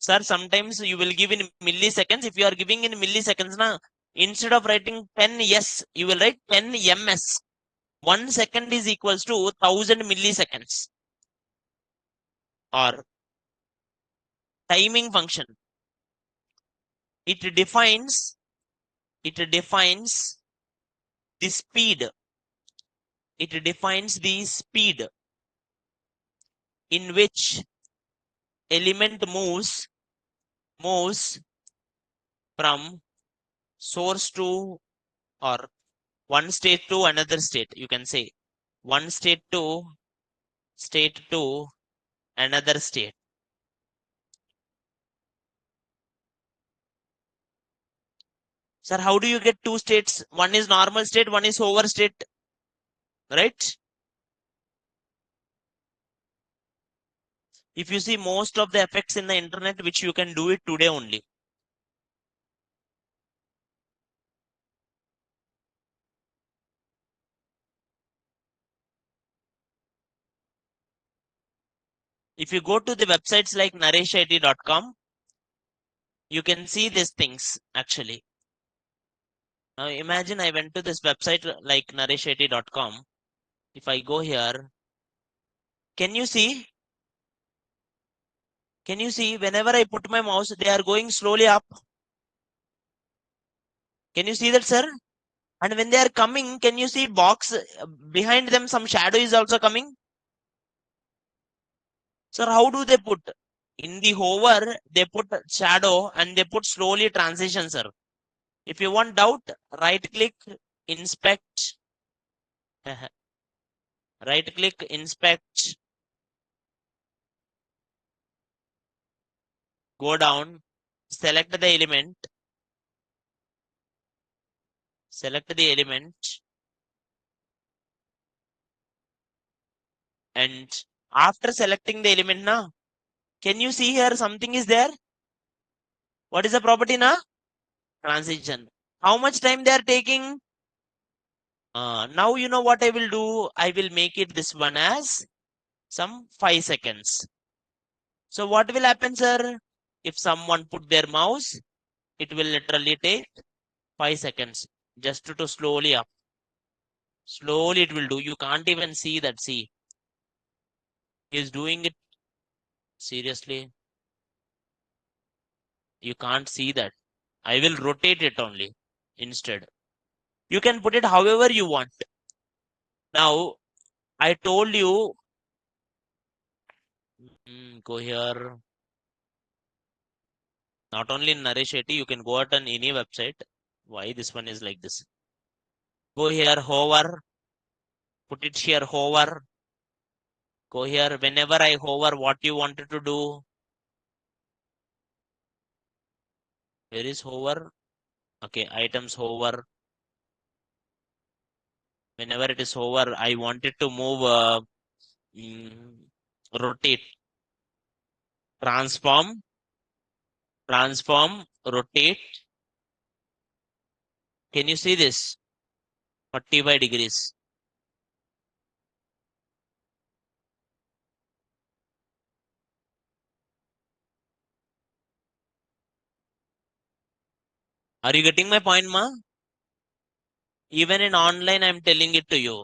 Sir, sometimes you will give in milliseconds. If you are giving in milliseconds, na, instead of writing 10 S, you will write 10 ms. 1 second is equals to 1000 milliseconds. Or timing function. It defines the speed. It defines the speed in which element moves from source to, or one state to another state. You can say one state to another state. Sir, how do you get two states? One is normal state, one is hover state, right? If you see most of the effects in the internet, which you can do it today only. If you go to the websites like nareshit.com, you can see these things actually. Now imagine I went to this website like nareshit.com. If I go here, can you see? Can you see whenever I put my mouse, they are going slowly up? Can you see that, sir? And when they are coming, can you see box behind them? Some shadow is also coming. Sir, how do they put? In the hover, they put shadow and they put slowly transition, sir. If you want doubt, right click, inspect. Right click, inspect. Go down, select the element. Select the element. And after selecting the element now, can you see here something is there? What is the property now? Transition. How much time they are taking? Now you know what I will do. I will make it this one as some 5 seconds. So what will happen, sir? If someone put their mouse, it will literally take 5 seconds just to slowly up. Slowly it will do. You can't even see that. See, he is doing it seriously. You can't see that. I will rotate it only instead. You can put it however you want. Now, I told you, go here. Not only in Naresh Shetty, you can go out on any website. Why this one is like this? Go here, hover. Put it here, hover. Go here. Whenever I hover, what you wanted to do? Where is hover? Okay, items hover. Whenever it is hover, I wanted to move, rotate, transform, rotate. Can you see this? 45 degrees. Are you getting my point, ma? Even in online, I'm telling it to you.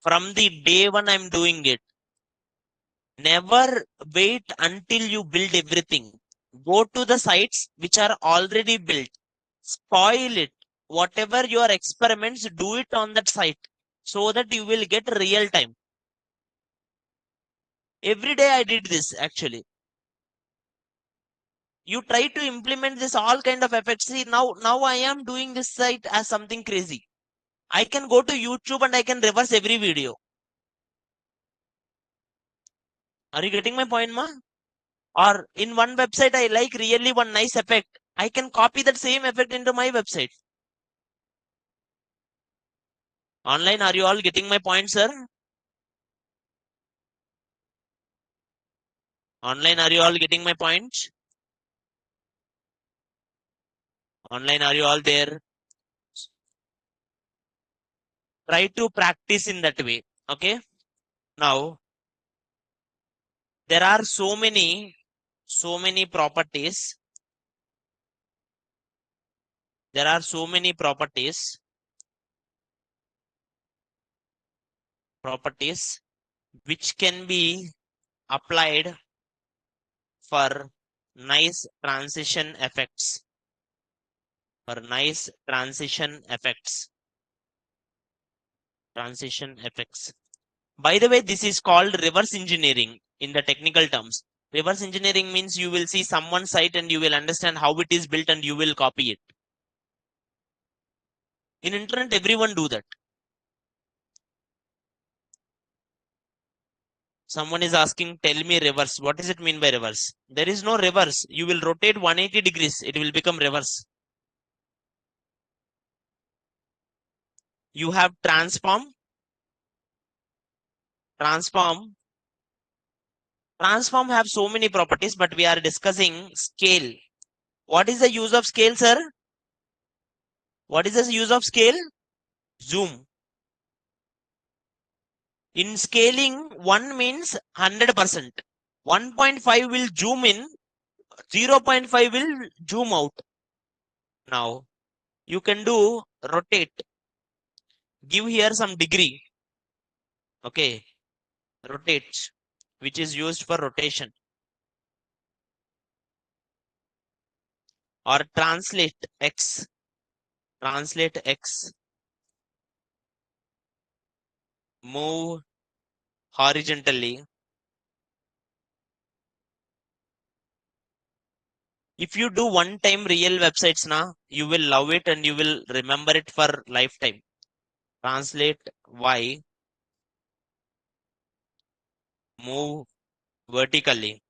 From the day one, I'm doing it. Never wait until you build everything. Go to the sites which are already built. Spoil it. Whatever your experiments, do it on that site so that you will get real time. Every day I did this actually. You try to implement this all kind of effects. See, now I am doing this site as something crazy. I can go to YouTube and I can reverse every video. Are you getting my point, ma? Or in one website, I like really one nice effect. I can copy that same effect into my website. Online, are you all getting my point, sir? Online, are you all getting my point? Online, are you all there? Try to practice in that way. Okay. Now, there are so many properties. There are so many properties which can be applied for nice transition effects. Transition effects. By the way, this is called reverse engineering in the technical terms. Reverse engineering means you will see someone's site and you will understand how it is built and you will copy it. In internet, everyone do that. Someone is asking, tell me reverse. What does it mean by reverse? There is no reverse. You will rotate 180 degrees. It will become reverse. You have transform. Transform have so many properties, but we are discussing scale. What is the use of scale, sir? What is the use of scale? Zoom. In scaling, 1 means 100%. 1.5 will zoom in, 0.5 will zoom out. Now, you can do rotate. Give here some degree. Okay. Rotate, which is used for rotation. Or translate X. Translate X. Move horizontally. If you do one time real websites now, you will love it and you will remember it for lifetime. Translate Y. Move vertically.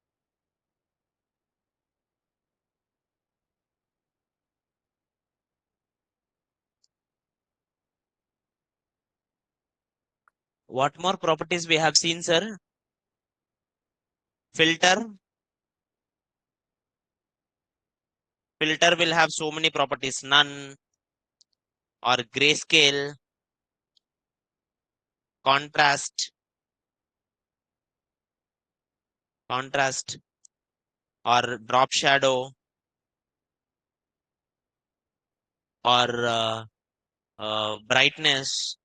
What more properties we have seen, sir? Filter. Filter will have so many properties. None or grayscale, contrast, or drop shadow, or brightness,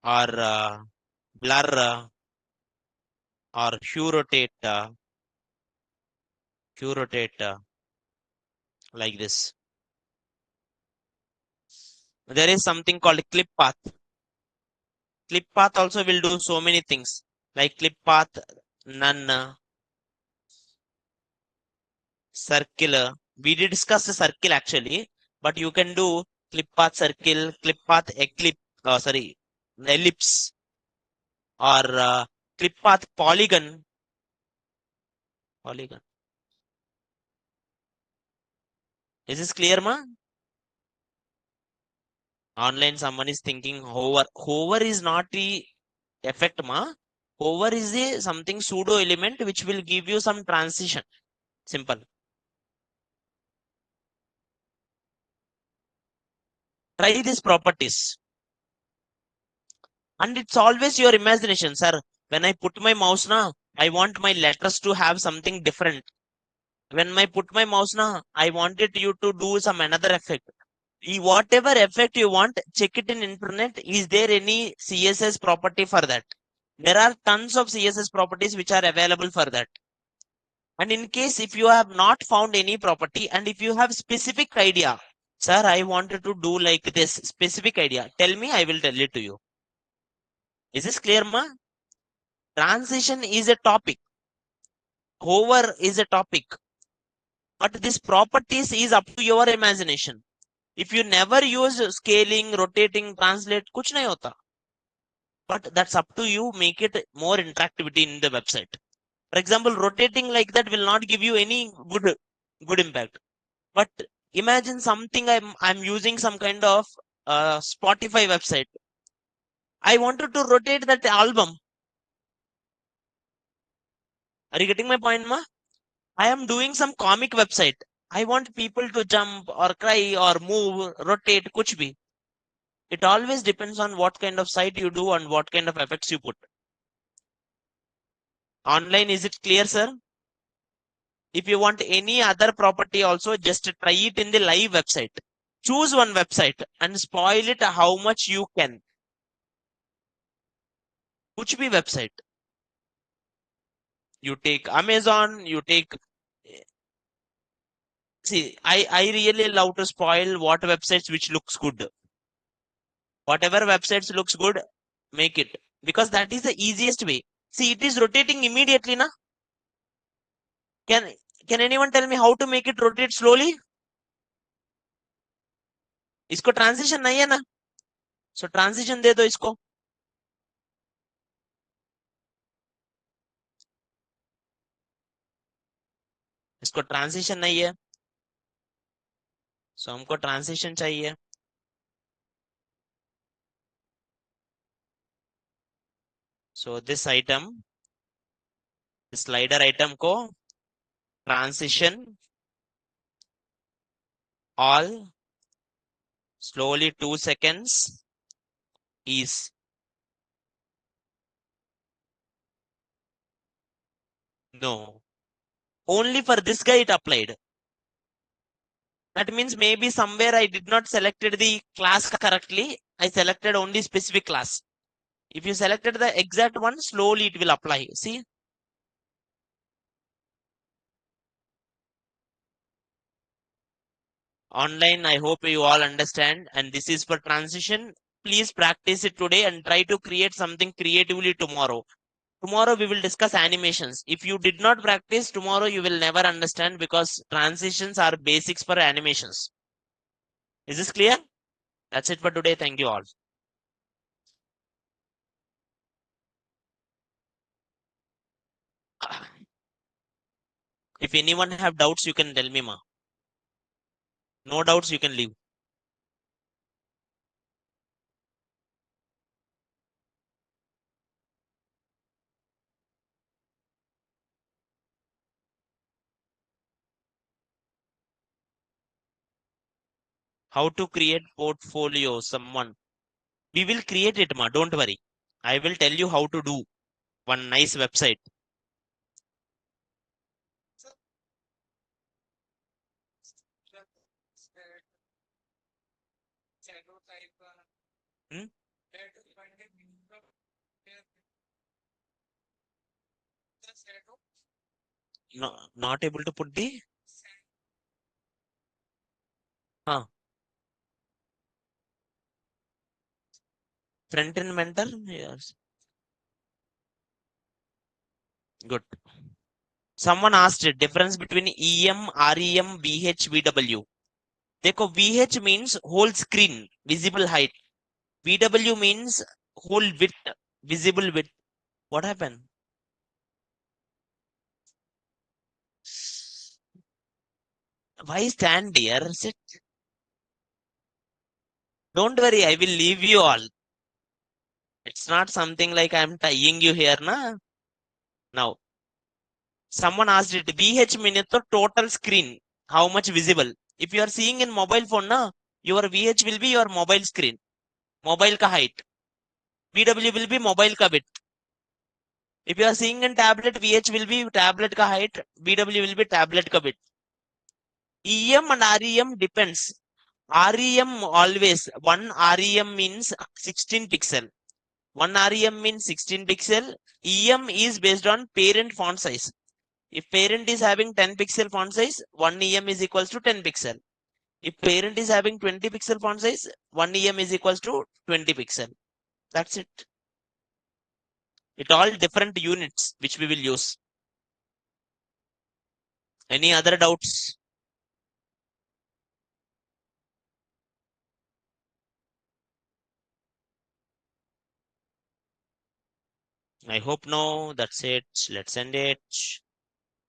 or blur, or hue rotate, like this. There is something called clip path. Clip path also will do so many things, like clip path, none, circular. We did discuss the circle actually, but you can do clip path circle, clip path ellipse, or clip path polygon. Is this clear, ma? Online, someone is thinking hover. Hover is not the effect, ma. Hover is the something pseudo element which will give you some transition. Simple. Try these properties. And it's always your imagination, sir. When I put my mouse now, I want my letters to have something different. When I put my mouse now, I wanted you to do some another effect. Whatever effect you want, check it in internet. Is there any CSS property for that? There are tons of CSS properties which are available for that. And in case if you have not found any property and if you have specific idea, sir, I wanted to do like this specific idea, tell me, I will tell it to you. Is this clear, ma? Transition is a topic. Hover is a topic. But this properties is up to your imagination. If you never use scaling, rotating, translate, kuch nahi hota. But that's up to you. Make it more interactivity in the website. For example, rotating like that will not give you any good impact. But imagine something I'm using some kind of Spotify website. I wanted to rotate that album. Are you getting my point, ma? I am doing some comic website. I want people to jump or cry or move, rotate, kuch bhi. It always depends on what kind of site you do and what kind of effects you put. Online, is it clear, sir? If you want any other property also, just try it in the live website. Choose one website and spoil it how much you can. Kuch bhi website. You take Amazon, you take. See, I really love to spoil what websites which looks good. Whatever websites looks good, make it. Because that is the easiest way. See, it is rotating immediately, na? Can can anyone tell me how to make it rotate slowly? इसको transition नहीं है ना? So transition दे दो इसको. इसको transition नहीं है. So हमको transition चाहिए. So this item, slider item को transition all slowly 2 seconds is no. Only for this guy it applied. That means maybe somewhere I did not selected the class correctly. I selected only specific class. If you selected the exact one, slowly it will apply. See? Online, I hope you all understand. And this is for transition. Please practice it today and try to create something creatively tomorrow. Tomorrow we will discuss animations. If you did not practice, tomorrow you will never understand because transitions are basics for animations. Is this clear? That's it for today. Thank you all. If anyone have doubts, you can tell me, ma. No doubts, you can leave. How to create portfolio, someone. We will create it, ma. Don't worry. I will tell you how to do one nice website. Hmm? No, not able to put the huh, front end mentor. Yes, good. Someone asked it difference between EM, REM, VH, VW. देखो VH means whole screen, visible height. VW means whole width, visible width. What happened? Why stand there? Sit. Don't worry, I will leave you all. It's not something like I'm tying you here, na? Now, someone asked it, VH means the total screen, how much visible. If you are seeing in mobile phone, na, your VH will be your mobile screen, mobile ka height. VW will be mobile ka width. If you are seeing in tablet, VH will be tablet ka height, VW will be tablet ka width. EM and REM depends. REM always, one REM means 16 pixel. One REM means 16 pixel. EM is based on parent font size. If parent is having 10 pixel font size, 1 EM is equals to 10 pixel. If parent is having 20 pixel font size, 1 EM is equals to 20 pixel. That's it. It all different units which we will use. Any other doubts? I hope no. That's it. Let's end it.